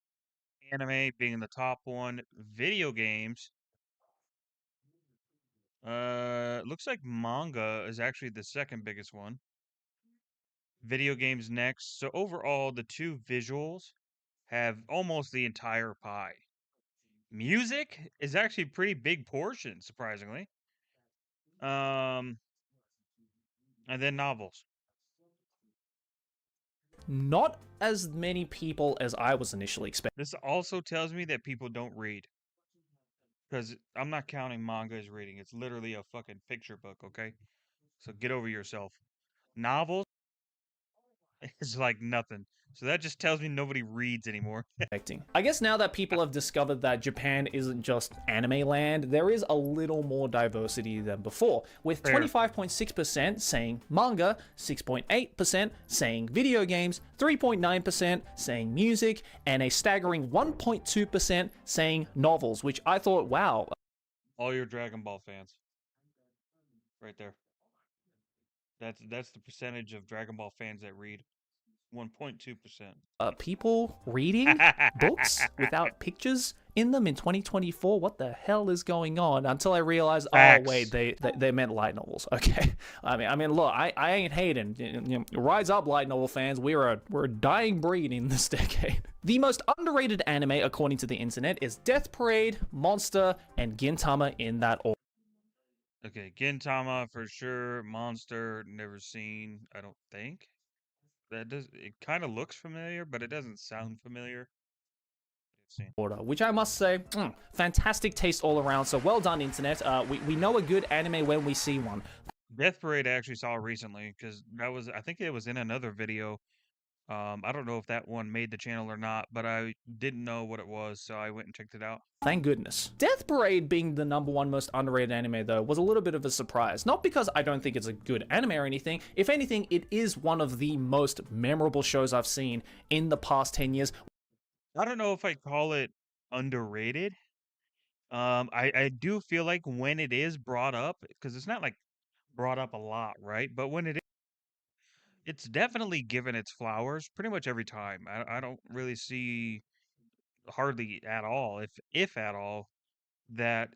Anime being the top one, video games. Looks like manga is actually the second biggest one. Video games next. So overall, the 2 visuals have almost the entire pie. Music is actually a pretty big portion, surprisingly. And then novels. not as many people as I was initially expecting. This also tells me that people don't read. Because I'm not counting manga as reading. It's literally a fucking picture book, okay? So get over yourself. Novels is like nothing. So that just tells me nobody reads anymore. I guess now that people have discovered that Japan isn't just anime land, there is a little more diversity than before, with Fair. 25.6% saying manga, 6.8% saying video games, 3.9% saying music, and a staggering 1.2% saying novels, which I thought, wow. All your Dragon Ball fans. Right there. That's the percentage of Dragon Ball fans that read. 1.2%. People reading books without pictures in them in 2024. What the hell is going on? Until I realized, Facts. oh wait, they meant light novels. Okay, I mean, look, I ain't hating. You know, rise up, light novel fans. We're a dying breed in this decade. The most underrated anime, according to the internet, is Death Parade, Monster, and Gintama in that order. Okay, Gintama for sure. Monster, never seen, I don't think. It kind of looks familiar, but it doesn't sound familiar. Seen. Which I must say, fantastic taste all around. So well done, internet. We know a good anime when we see one. Death Parade I actually saw recently because I think it was in another video I don't know if that one made the channel or not, but I didn't know what it was, so I went and checked it out. Thank goodness. Death Parade being the #1 most underrated anime, though, was a little bit of a surprise. Not because I don't think it's a good anime or anything. If anything, it is one of the most memorable shows I've seen in the past 10 years. I don't know if I call it underrated. I do feel like when it is brought up, because it's not like brought up a lot, right? But when it's definitely given its flowers pretty much every time. I don't really see hardly at all, if at all, that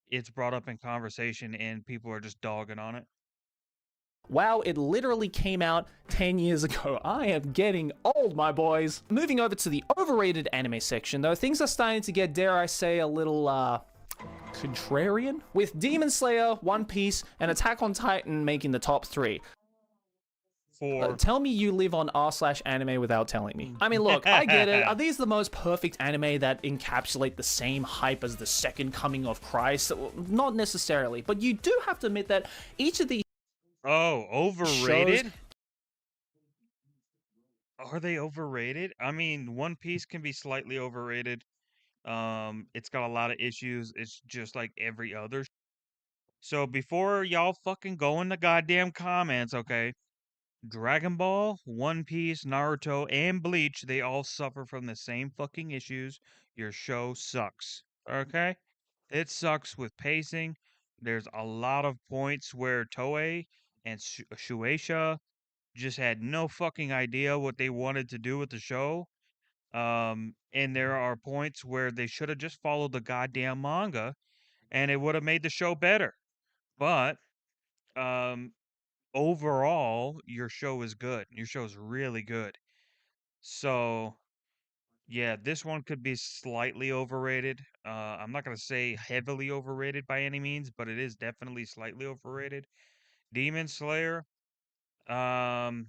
it's brought up in conversation and people are just dogging on it. Wow, it literally came out 10 years ago. I am getting old, my boys. Moving over to the overrated anime section, though, things are starting to get, dare I say, a little, contrarian? With Demon Slayer, One Piece, and Attack on Titan making the top 3. Tell me you live on r/anime without telling me. I mean, look, I get it. Are these the most perfect anime that encapsulate the same hype as the second coming of Christ? Not necessarily, but you do have to admit that each of these overrated? shows... Are they overrated? I mean, One Piece can be slightly overrated. It's got a lot of issues. It's just like every other. So before y'all fucking go in the goddamn comments, okay? Dragon Ball, One Piece, Naruto, and Bleach, they all suffer from the same fucking issues. Your show sucks. Okay? It sucks with pacing. There's a lot of points where Toei and Shueisha just had no fucking idea what they wanted to do with the show. And there are points where they should have just followed the goddamn manga and it would have made the show better. But um overall, your show is good. Your show is really good. So, yeah, this one could be slightly overrated. I'm not gonna say heavily overrated by any means, but it is definitely slightly overrated. Demon Slayer, um,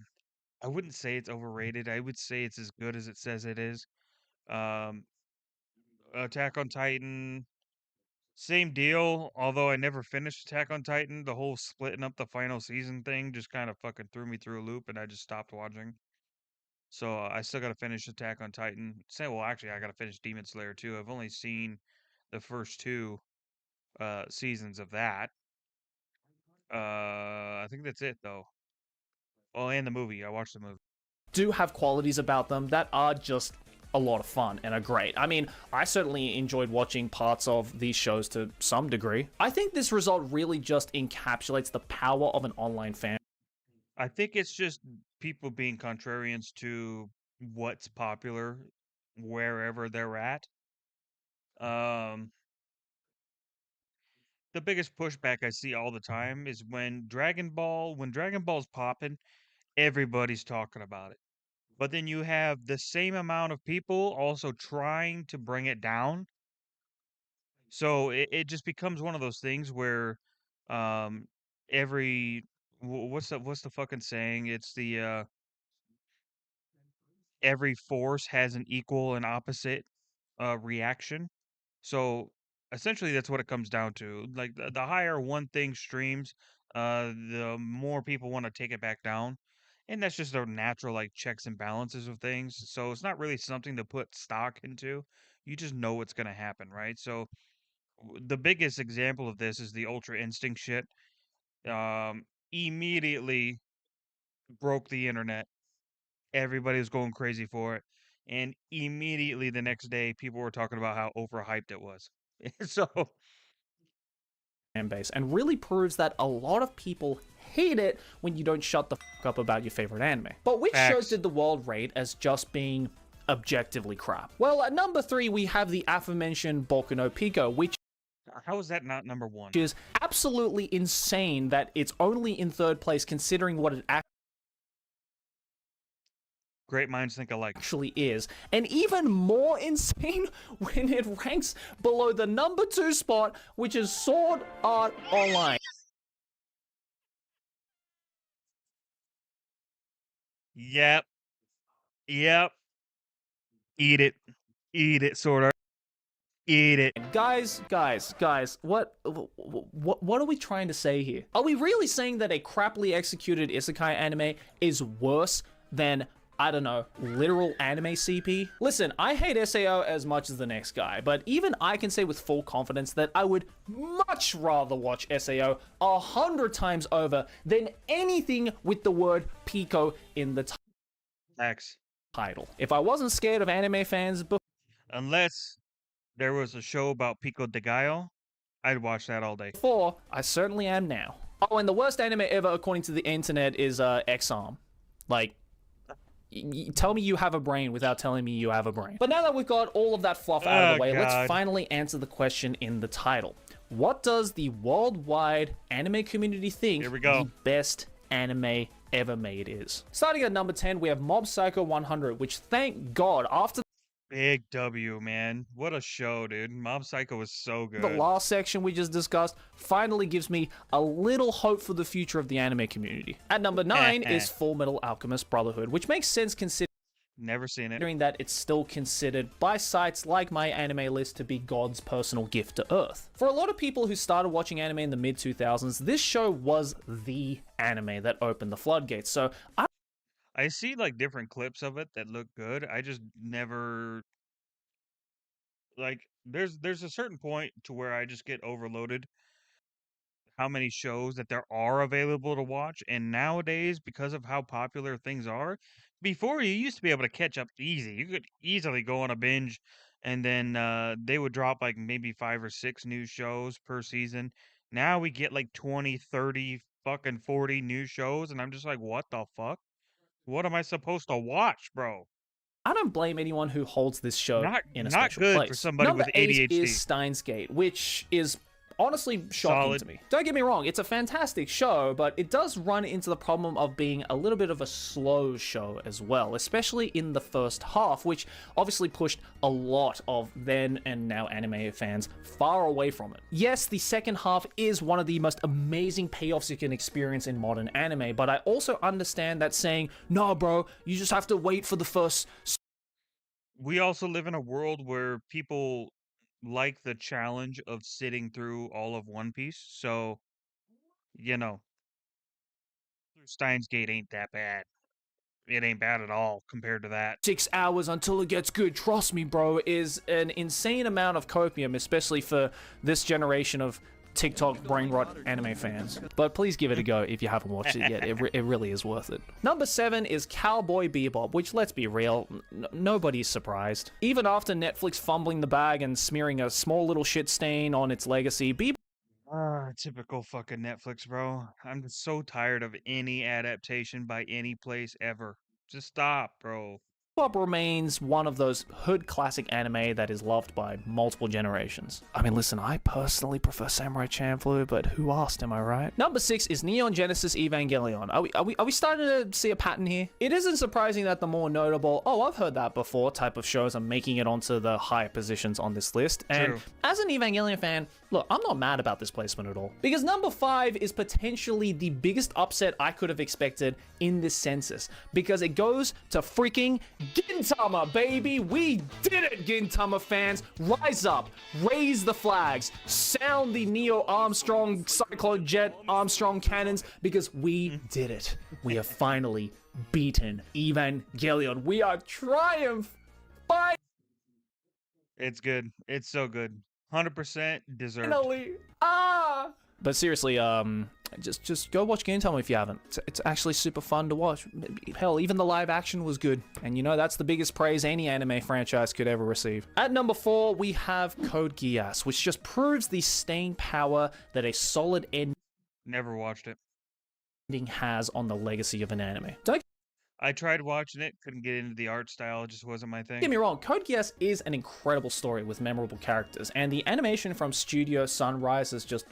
I wouldn't say it's overrated. I would say it's as good as it says it is. Um, Attack on Titan, same deal. Although I never finished Attack on Titan, the whole splitting up the final season thing just kind of fucking threw me through a loop, and I just stopped watching. So I still got to finish Attack on Titan. Well, actually, I got to finish Demon Slayer too. I've only seen the first 2 seasons of that. I think that's it though. Oh, and the movie. I watched the movie. do have qualities about them that are just a lot of fun and are great. I mean, I certainly enjoyed watching parts of these shows to some degree. I think this result really just encapsulates the power of an online fan. I think it's just people being contrarians to what's popular wherever they're at. Um, the biggest pushback I see all the time is when Dragon Ball's popping, everybody's talking about it. But then you have the same amount of people also trying to bring it down. So it just becomes one of those things where um every what's the fucking saying? It's the every force has an equal and opposite reaction. So essentially that's what it comes down to. Like the higher one thing streams, the more people want to take it back down. And that's just the natural like checks and balances of things. So it's not really something to put stock into. You just know what's going to happen, right? So the biggest example of this is the Ultra Instinct shit. Immediately broke the internet. Everybody was going crazy for it. And immediately the next day, people were talking about how overhyped it was. So, Fan base, and really proves that a lot of people hate it when you don't shut the fuck up about your favorite anime. But which Facts. shows did the world rate as just being objectively crap? Well, at number 3, we have the aforementioned Boku no Pico, which how is that not number 1? is absolutely insane that it's only in 3rd place considering what it Great minds think alike. actually is, and even more insane when it ranks below the number 2 spot, which is Sword Art Online. Yep. Yep. Eat it, Sword Art. Eat it. Guys, what are we trying to say here? Are we really saying that a crappily executed isekai anime is worse than I don't know, literal anime CP? Listen, I hate SAO as much as the next guy, but even I can say with full confidence that I would much rather watch SAO 100 times over than anything with the word Pico in the X. title. If I wasn't scared of anime fans Unless there was a show about Pico de Gallo, I'd watch that all day. before, I certainly am now. Oh, and the worst anime ever according to the internet is X-Arm. Like, tell me you have a brain without telling me you have a brain. But now that we've got all of that fluff out of the way, let's finally answer the question in the title. What does the worldwide anime community think Here we go. the best anime ever made is? Starting at number 10, we have Mob Psycho 100, which thank God, after Big W, man. What a show, dude. Mob Psycho was so good. the last section we just discussed finally gives me a little hope for the future of the anime community. At number 9 is Full Metal Alchemist Brotherhood, which makes sense considering Never seen it. that it's still considered by sites like My Anime List to be God's personal gift to Earth. For a lot of people who started watching anime in the mid-2000s, this show was the anime that opened the floodgates. So I see like different clips of it that look good. I just never like there's a certain point to where I just get overloaded how many shows that there are available to watch, and nowadays because of how popular things are, before you used to be able to catch up easy. You could easily go on a binge and then they would drop like maybe 5 or 6 new shows per season. Now we get like 20, 30, fucking 40 new shows and I'm just like, what the fuck? What am I supposed to watch, bro? I don't blame anyone who holds this show in a Not special good place. for somebody Number with 8 ADHD. is Steins Gate, which is honestly shocking Solid. to me. Don't get me wrong, it's a fantastic show, but it does run into the problem of being a little bit of a slow show as well, especially in the first half, which obviously pushed a lot of then and now anime fans far away from it. Yes, the second half is one of the most amazing payoffs you can experience in modern anime, but I also understand that saying, no bro, you just have to wait for the first We also live in a world where people like the challenge of sitting through all of One Piece. So, you know, Steins Gate ain't that bad. It ain't bad at all compared to that. 6 hours until it gets good, trust me bro, is an insane amount of copium, especially for this generation of TikTok brain rot anime fans. But please give it a go if you haven't watched it yet. It really is worth it. Number 7 is Cowboy Bebop, which, let's be real, nobody's surprised. Even after Netflix fumbling the bag and smearing a small little shit stain on its legacy, Bebop Typical fucking Netflix, bro. I'm just so tired of any adaptation by any place ever. Just stop, bro. remains one of those hood classic anime that is loved by multiple generations. I mean, listen, I personally prefer Samurai Champloo, but who asked, am I right? Number 6 is Neon Genesis Evangelion. Are we starting to see a pattern here? It isn't surprising that the more notable, oh, I've heard that before type of shows are making it onto the higher positions on this list. And True. as an Evangelion fan, look, I'm not mad about this placement at all. Because number 5 is potentially the biggest upset I could have expected in this census. Because it goes to freaking Gintama, baby! We did it, Gintama fans! Rise up, raise the flags, sound the Neo Armstrong Cyclone Jet Armstrong cannons, because we did it. We have finally beaten Evangelion. We are triumph! It's good. It's so good. 100% deserved. Finally! But seriously, just go watch Gintama if you haven't. It's actually super fun to watch. Hell, even the live action was good. And you know, that's the biggest praise any anime franchise could ever receive. At number 4, we have Code Geass, which just proves the staying power that a solid Never watched it. ending has on the legacy of an anime. I tried watching it, couldn't get into the art style, it just wasn't my thing. Don't get me wrong, Code Geass is an incredible story with memorable characters, and the animation from Studio Sunrise has just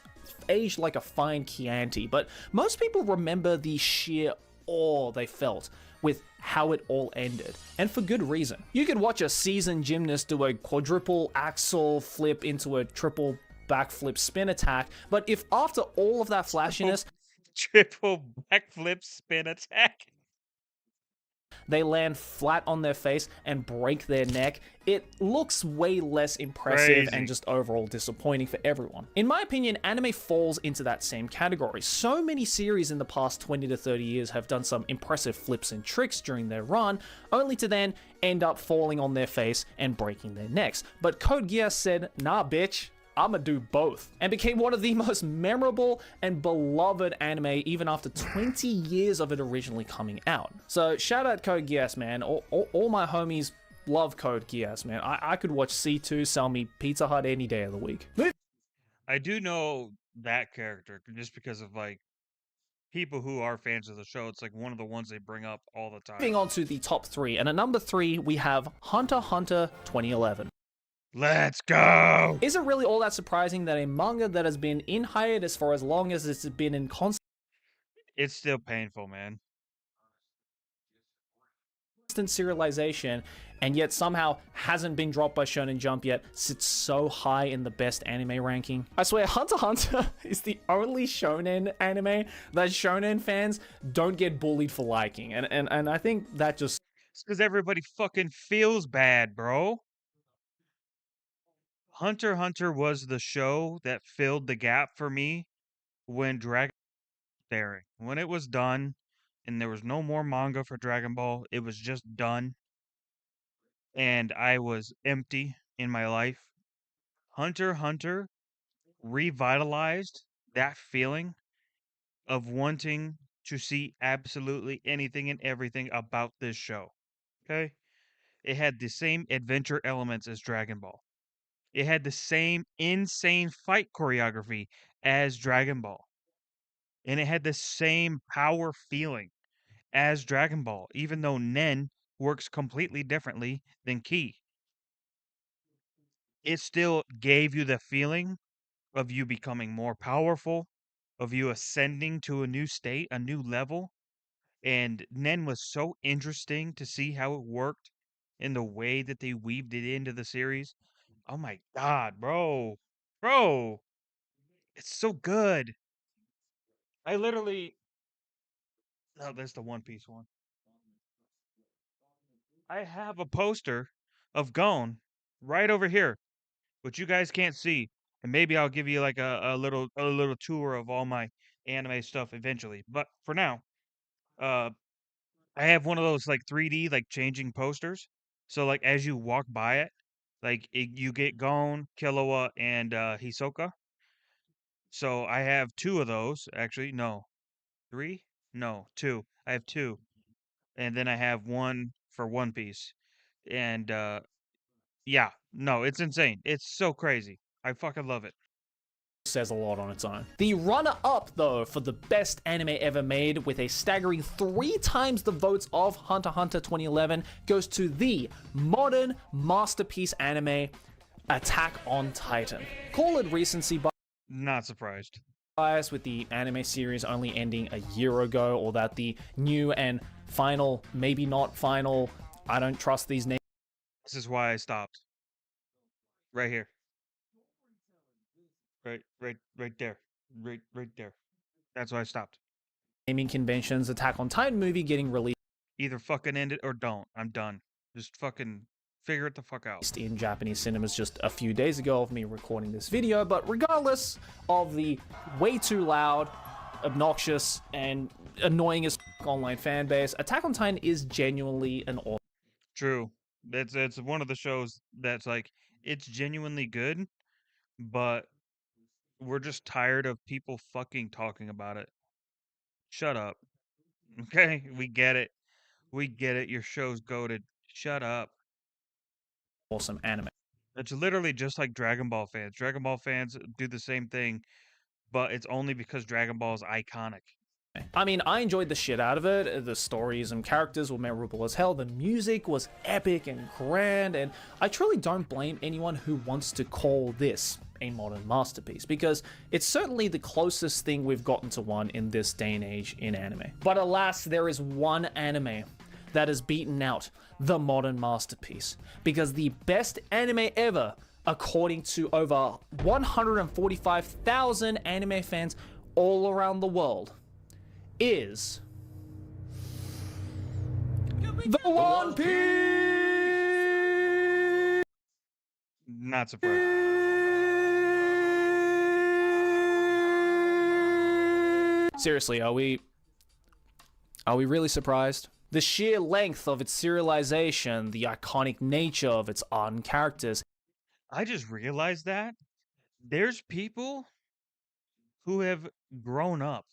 aged like a fine Chianti, but most people remember the sheer awe they felt with how it all ended, and for good reason. You could watch a seasoned gymnast do a quadruple axel flip into a triple backflip spin attack, but if after all of that flashiness, Triple backflip spin attack. they land flat on their face and break their neck, it looks way less impressive and just overall disappointing for everyone. In my opinion, anime falls into that same category. So many series in the past 20 to 30 years have done some impressive flips and tricks during their run, only to then end up falling on their face and breaking their necks. But Code Geass said, nah bitch, I'ma do both, and became one of the most memorable and beloved anime even after 20 years of it originally coming out. So shout out Code Geass, man. All my homies love Code Geass, man. I could watch C2 sell me Pizza Hut any day of the week. I do know that character just because of like people who are fans of the show. It's like one of the ones they bring up all the time. Moving on to the top 3, and at number 3 we have Hunter x Hunter 2011. Let's go! Is it really all that surprising that a manga that has been in hiatus for as long as it's been in constant It's still painful, man. serialization and yet somehow hasn't been dropped by Shonen Jump yet sits so high in the best anime ranking? I swear, Hunter x Hunter is the only shonen anime that shonen fans don't get bullied for liking, and I think that just... It's because everybody fucking feels bad, bro. Hunter x Hunter was the show that filled the gap for me when Dragon Ball was airing. When it was done and there was no more manga for Dragon Ball, it was just done. And I was empty in my life. Hunter x Hunter revitalized that feeling of wanting to see absolutely anything and everything about this show. Okay? It had the same adventure elements as Dragon Ball. It had the same insane fight choreography as Dragon Ball. And it had the same power feeling as Dragon Ball, even though Nen works completely differently than Ki. It still gave you the feeling of you becoming more powerful, of you ascending to a new state, a new level. And Nen was so interesting to see how it worked in the way that they weaved it into the series. Oh my god, bro. Bro. It's so good. I literally... Oh, that's the One Piece one. I have a poster of Gon right over here, which you guys can't see. And maybe I'll give you like a little tour of all my anime stuff eventually. But for now, I have one of those like 3D like changing posters. So like as you walk by it, like you get Gon, Killua, and Hisoka. So I have 2 of those actually. No, 3? No, 2. I have 2, and then I have 1 for One Piece. And yeah, no, it's insane. It's so crazy. I fucking love it. says a lot on its own. The runner-up, though, for the best anime ever made, with a staggering 3 times the votes of Hunter x Hunter 2011, goes to the modern masterpiece anime, Attack on Titan. Call it recency Not surprised. bias with the anime series only ending a year ago, or that the new and final, maybe not final, I don't trust these names. This is why I stopped. Right here. Right there. Right there. That's why I stopped. Naming conventions, Attack on Titan movie getting released Either fucking end it or don't. I'm done. Just fucking figure it the fuck out. in Japanese cinemas just a few days ago of me recording this video. But regardless of the way too loud, obnoxious, and annoying as online fan base, Attack on Titan is genuinely an awesome. True. It's one of the shows that's like, it's genuinely good, but we're just tired of people fucking talking about it. Shut up. Okay? We get it. We get it. Your show's goated. Shut up. Awesome anime. It's literally just like Dragon Ball fans. Dragon Ball fans do the same thing, but it's only because Dragon Ball is iconic. I mean, I enjoyed the shit out of it. The stories and characters were memorable as hell. The music was epic and grand, and I truly don't blame anyone who wants to call this a modern masterpiece, because it's certainly the closest thing we've gotten to one in this day and age in anime. But alas, there is one anime that has beaten out the modern masterpiece, because the best anime ever, according to over 145,000 anime fans all around the world, is The One Piece! Not surprised. Seriously, are we really surprised? The sheer length of its serialization, the iconic nature of its art and characters, I just realized that there's people who have grown up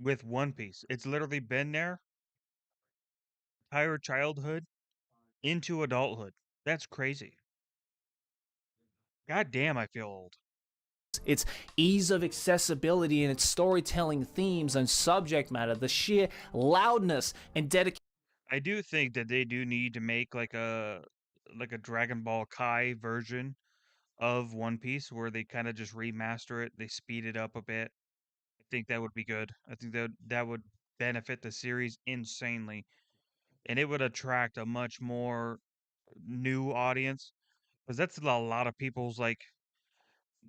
with One Piece. It's literally been their entire childhood into adulthood. That's crazy. God damn, I feel old. its ease of accessibility and its storytelling themes and subject matter, the sheer loudness and dedication I do think that they do need to make like a Dragon Ball Kai version of One Piece where they kind of just remaster it, they speed it up a bit. I think that would be good. I think that would benefit the series insanely, and it would attract a much more new audience because that's a lot of people's like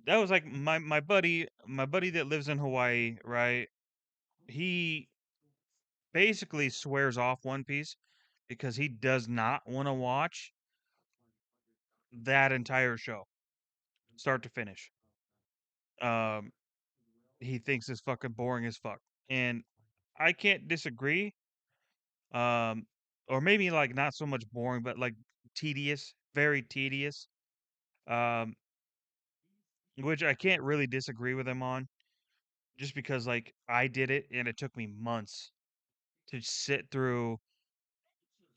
that was like my buddy that lives in Hawaii, right? He basically swears off One Piece because he does not want to watch that entire show, start to finish. Um, he thinks it's fucking boring as fuck, and I can't disagree. Um, or maybe like not so much boring, but like tedious, very tedious. Um, which I can't really disagree with him on, just because like I did it and it took me months to sit through.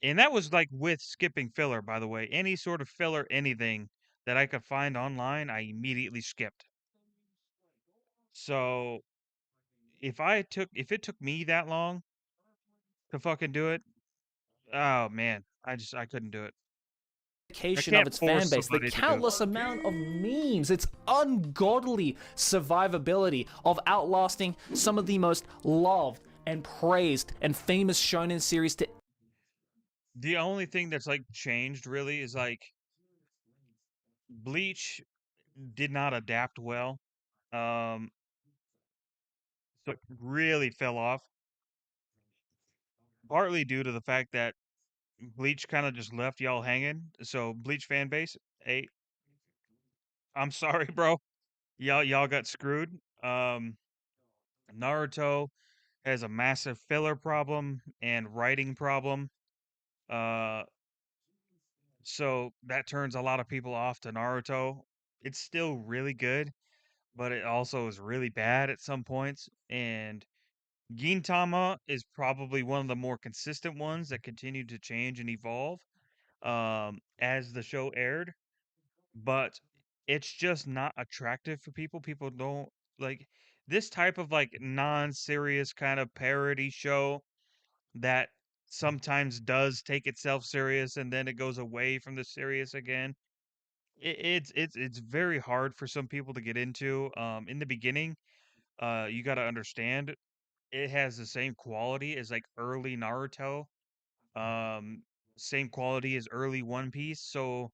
And that was like with skipping filler, by the way. Any sort of filler, anything that I could find online, I immediately skipped. So if it took me that long to fucking do it, oh man, I couldn't do it. I of can't its fan force base, the somebody to do it. countless amount of memes, its ungodly survivability of outlasting some of the most loved and praised and famous shonen series to The only thing that's like changed really is like Bleach did not adapt well. Um, so it really fell off, partly due to the fact that Bleach kind of just left y'all hanging. So Bleach fan base, hey, I'm sorry, bro. Y'all got screwed. Naruto has a massive filler problem and writing problem. Uh, so that turns a lot of people off to Naruto. It's still really good, but it also is really bad at some points. And Gintama is probably one of the more consistent ones that continued to change and evolve as the show aired, but it's just not attractive for people. People don't like this type of like non-serious kind of parody show that sometimes does take itself serious and then it goes away from the serious again. It's very hard for some people to get into. In the beginning, you got to understand it has the same quality as like early Naruto, um, same quality as early One Piece. So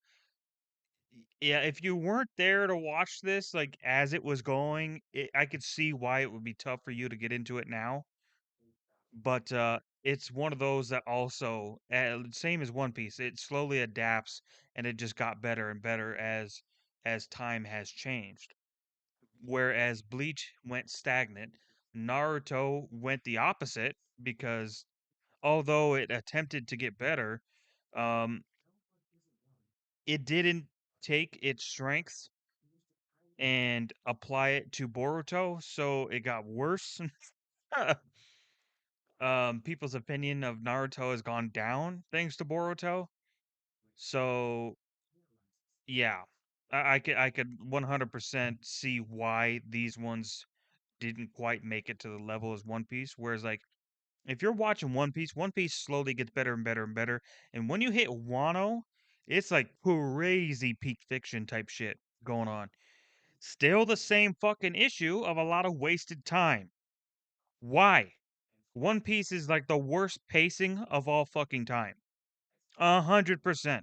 yeah, if you weren't there to watch this like as it was going, I could see why it would be tough for you to get into it now. But it's one of those that also, same as One Piece, it slowly adapts and it just got better and better as time has changed. Whereas Bleach went stagnant, Naruto went the opposite because although it attempted to get better, um, it didn't take its strengths and apply it to Boruto, so it got worse. People's opinion of Naruto has gone down thanks to Boruto. So yeah, I could 100% see why these ones didn't quite make it to the level as One Piece. Whereas like if you're watching One Piece, One Piece slowly gets better and better and better. And when you hit Wano, it's like crazy peak fiction type shit going on. Still the same fucking issue of a lot of wasted time. Why? One Piece is like the worst pacing of all fucking time. 100%.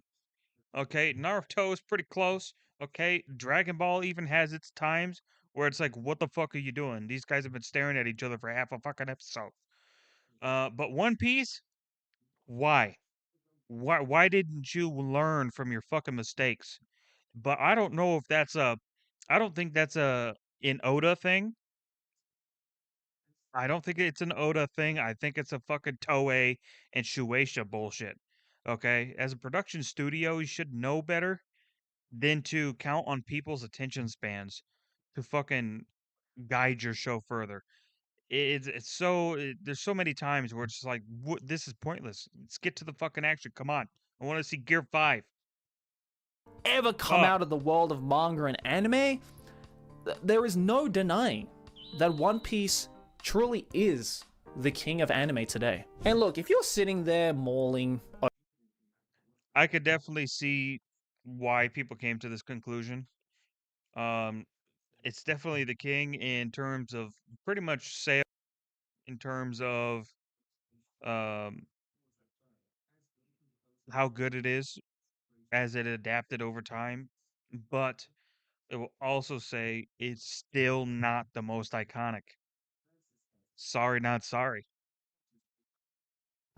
Okay, Naruto is pretty close. Okay, Dragon Ball even has its times where it's like, what the fuck are you doing? These guys have been staring at each other for half a fucking episode. But One Piece, why? Why didn't you learn from your fucking mistakes? But I don't know if that's a I don't think that's an Oda thing. I don't think it's an Oda thing. I think it's a fucking Toei and Shueisha bullshit. Okay? As a production studio, you should know better than to count on people's attention spans to fucking guide your show further. It's so there's so many times where it's just like, this is pointless. Let's get to the fucking action. Come on. I want to see Gear 5. Ever come Ugh. out of the world of manga and anime, there is no denying that One Piece truly is the king of anime today. And look, if you're sitting there mauling I could definitely see why people came to this conclusion. Um, it's definitely the king in terms of pretty much sales, in terms of um, how good it is as it adapted over time, but it will also say it's still not the most iconic. Sorry, not sorry.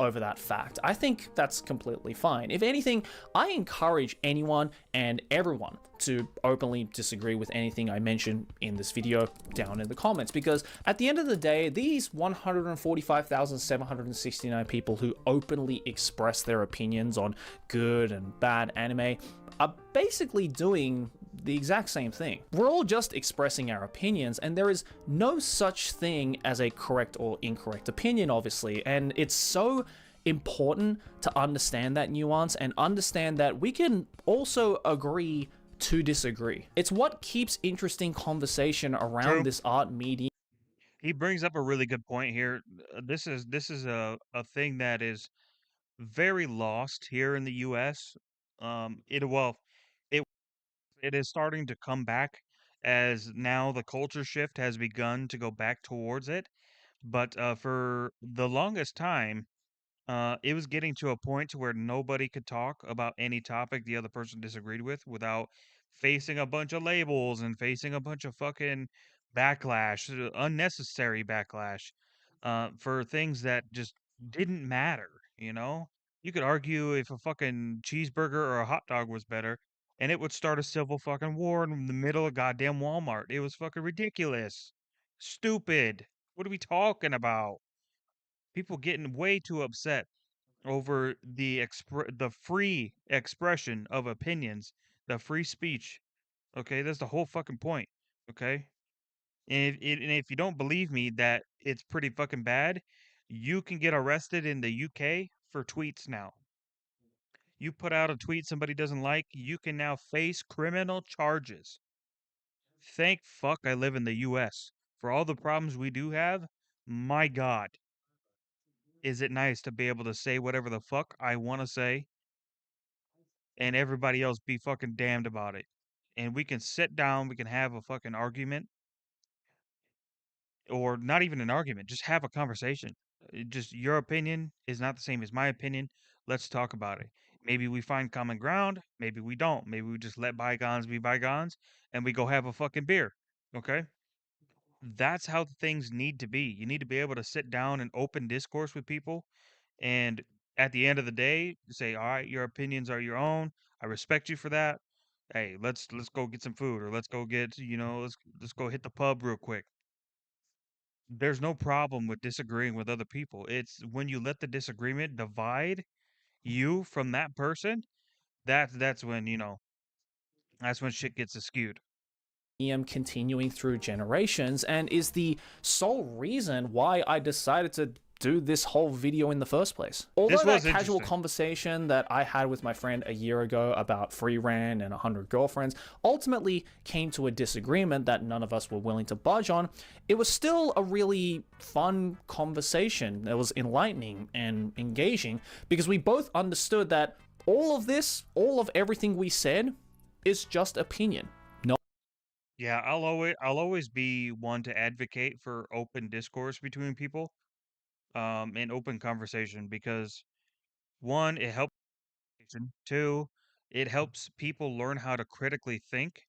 over that fact, I think that's completely fine. If anything, I encourage anyone and everyone to openly disagree with anything I mention in this video down in the comments, because at the end of the day, these 145,769 people who openly express their opinions on good and bad anime are basically doing the exact same thing. We're all just expressing our opinions, and there is no such thing as a correct or incorrect opinion, obviously, and it's so important to understand that nuance and understand that we can also agree to disagree. It's what keeps interesting conversation around True. this art medium. He brings up a really good point here. This is a thing that is very lost here in the U.S. It it is starting to come back as now the culture shift has begun to go back towards it. But for the longest time, it was getting to a point to where nobody could talk about any topic the other person disagreed with without facing a bunch of labels and facing a bunch of fucking backlash, unnecessary backlash, for things that just didn't matter, you know? You could argue if a fucking cheeseburger or a hot dog was better, and it would start a civil fucking war in the middle of goddamn Walmart. It was fucking ridiculous. Stupid. What are we talking about? People getting way too upset over the free expression of opinions, the free speech. Okay, that's the whole fucking point. Okay, and if you don't believe me that it's pretty fucking bad, you can get arrested in the UK for tweets now. You put out a tweet somebody doesn't like, you can now face criminal charges. Thank fuck I live in the US. For all the problems we do have, my God, is it nice to be able to say whatever the fuck I want to say and everybody else be fucking damned about it. And we can sit down, we can have a fucking argument, or not even an argument, just have a conversation. Just your opinion is not the same as my opinion. Let's talk about it. Maybe we find common ground, maybe we don't. Maybe we just let bygones be bygones and we go have a fucking beer. Okay? That's how things need to be. You need to be able to sit down and open discourse with people and at the end of the day say, all right, your opinions are your own. I respect you for that. Hey, let's go get some food, or let's go get, let's go hit the pub real quick. There's no problem with disagreeing with other people. It's when you let the disagreement divide you from that person, that's when, that's when shit gets skewed. Continuing through generations, and is the sole reason why I decided to do this whole video in the first place. Although that casual interesting. conversation that I had with my friend a year ago about free ran and 100 girlfriends ultimately came to a disagreement that none of us were willing to budge on, it was still a really fun conversation. It was enlightening and engaging because we both understood that all of everything we said is just opinion. Yeah, I'll always be one to advocate for open discourse between people, and open conversation because one, it helps. Two, it helps people learn how to critically think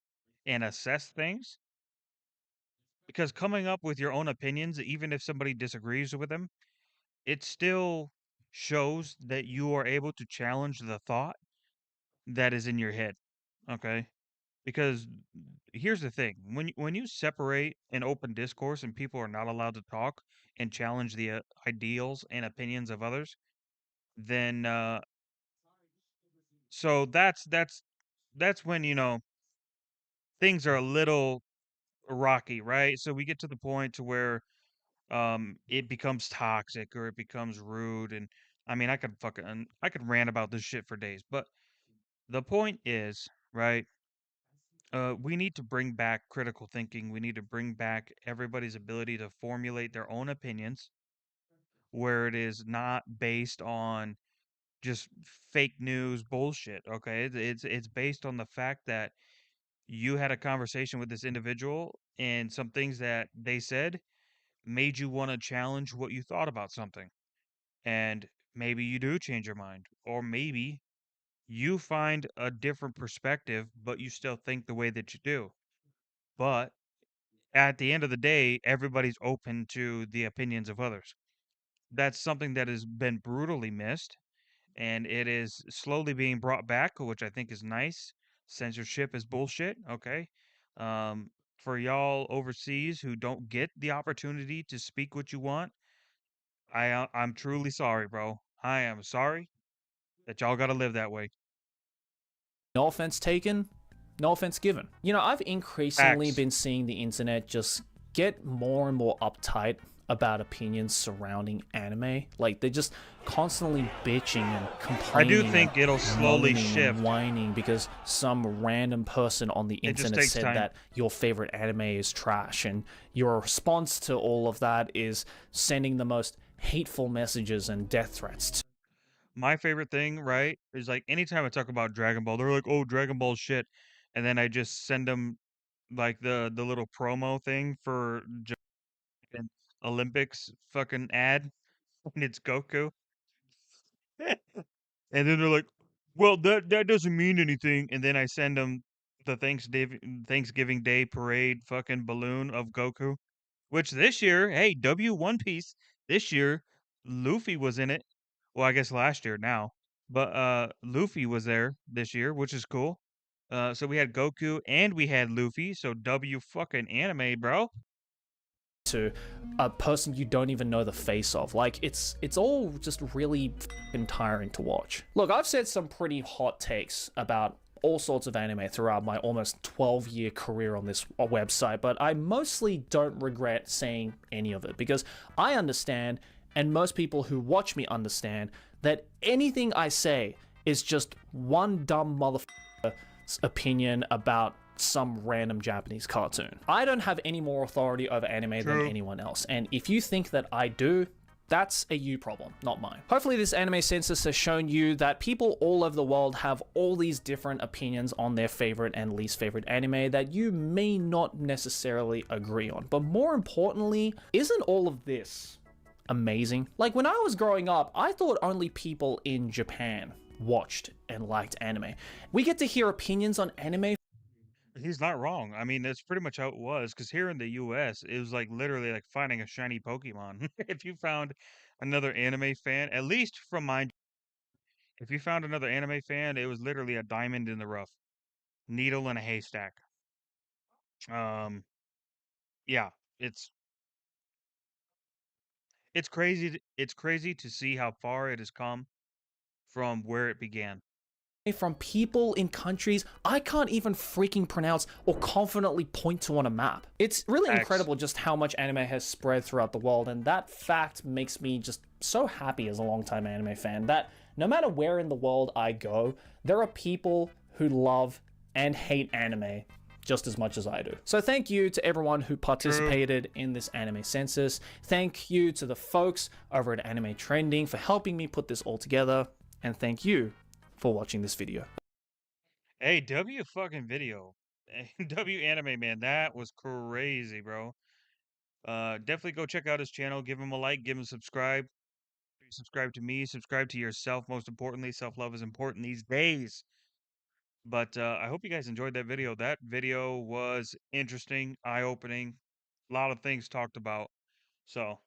and assess things. Because coming up with your own opinions, even if somebody disagrees with them, it's still shows that you are able to challenge the thought that is in your head. Okay? Because here's the thing: when you separate an open discourse and people are not allowed to talk and challenge the ideals and opinions of others, then so that's when things are a little rocky, right? So we get to the point to where it becomes toxic or it becomes rude, and I mean I could rant about this shit for days, but the point is, right? We need to bring back critical thinking. We need to bring back everybody's ability to formulate their own opinions where it is not based on just fake news bullshit. Okay, it's based on the fact that you had a conversation with this individual and some things that they said made you want to challenge what you thought about something. And maybe you do change your mind, or maybe you find a different perspective, but you still think the way that you do. But at the end of the day, everybody's open to the opinions of others. That's something that has been brutally missed, and it is slowly being brought back, which I think is nice. Censorship is bullshit, okay? For y'all overseas who don't get the opportunity to speak what you want, I'm truly sorry, bro. I am sorry that y'all got to live that way. No offense taken, no offense given. You know, I've increasingly Facts. been seeing the internet just get more and more uptight about opinions surrounding anime. Like, they're just constantly bitching and I do complaining think it'll and slowly moaning shift. and whining because some random person on the It just internet takes said time. that your favorite anime is trash, and your response to all of that is sending the most hateful messages and death threats. My favorite thing, right, is like anytime I talk about Dragon Ball, they're like, "Oh, Dragon Ball shit," and then I just send them like the little promo thing for Japan Olympics fucking ad, and it's Goku, and then they're like, "Well, that doesn't mean anything," and then I send them the Thanksgiving Day parade fucking balloon of Goku, which this year, hey, W One Piece this year, Luffy was in it. Well, I guess last year now. But Luffy was there this year, which is cool. So we had Goku and we had Luffy, so W fucking anime, bro. To a person you don't even know the face of. Like, it's all just really fucking tiring to watch. Look, I've said some pretty hot takes about all sorts of anime throughout my almost 12-year career on this website, but I mostly don't regret saying any of it because I understand, and most people who watch me understand, that anything I say is just one dumb motherfucker's opinion about some random Japanese cartoon. I don't have any more authority over anime than anyone else, and if you think that I do, that's a you problem, not mine. Hopefully this anime census has shown you that people all over the world have all these different opinions on their favorite and least favorite anime that you may not necessarily agree on. But more importantly, isn't all of this amazing? Like, when I was growing up, I thought only people in Japan watched and liked anime. We get to hear opinions on anime. He's not wrong. I mean, that's pretty much how it was. Because here in the U.S., it was like literally like finding a shiny Pokemon. If you found another anime fan, at least from mine, if you found another anime fan, it was literally a diamond in the rough, needle in a haystack. Um, yeah, it's it's crazy to see how far it has come from where it began. From people in countries I can't even freaking pronounce or confidently point to on a map. It's really Facts. incredible just how much anime has spread throughout the world, and that fact makes me just so happy as a longtime anime fan that no matter where in the world I go, there are people who love and hate anime just as much as I do. So thank you to everyone who participated in this anime census. Thank you to the folks over at Anime Trending for helping me put this all together. And thank you for watching this video. Hey, W fucking video. W anime man, that was crazy, bro. Definitely go check out his channel, give him a like, give him a subscribe. Subscribe to me, subscribe to yourself. Most importantly, self-love is important these days. But I hope you guys enjoyed that video. That video was interesting, eye-opening, a lot of things talked about. So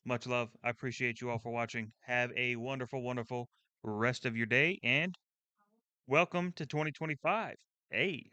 Much love. I appreciate you all for watching. Have a wonderful, wonderful rest of your day, and welcome to 2025. Hey.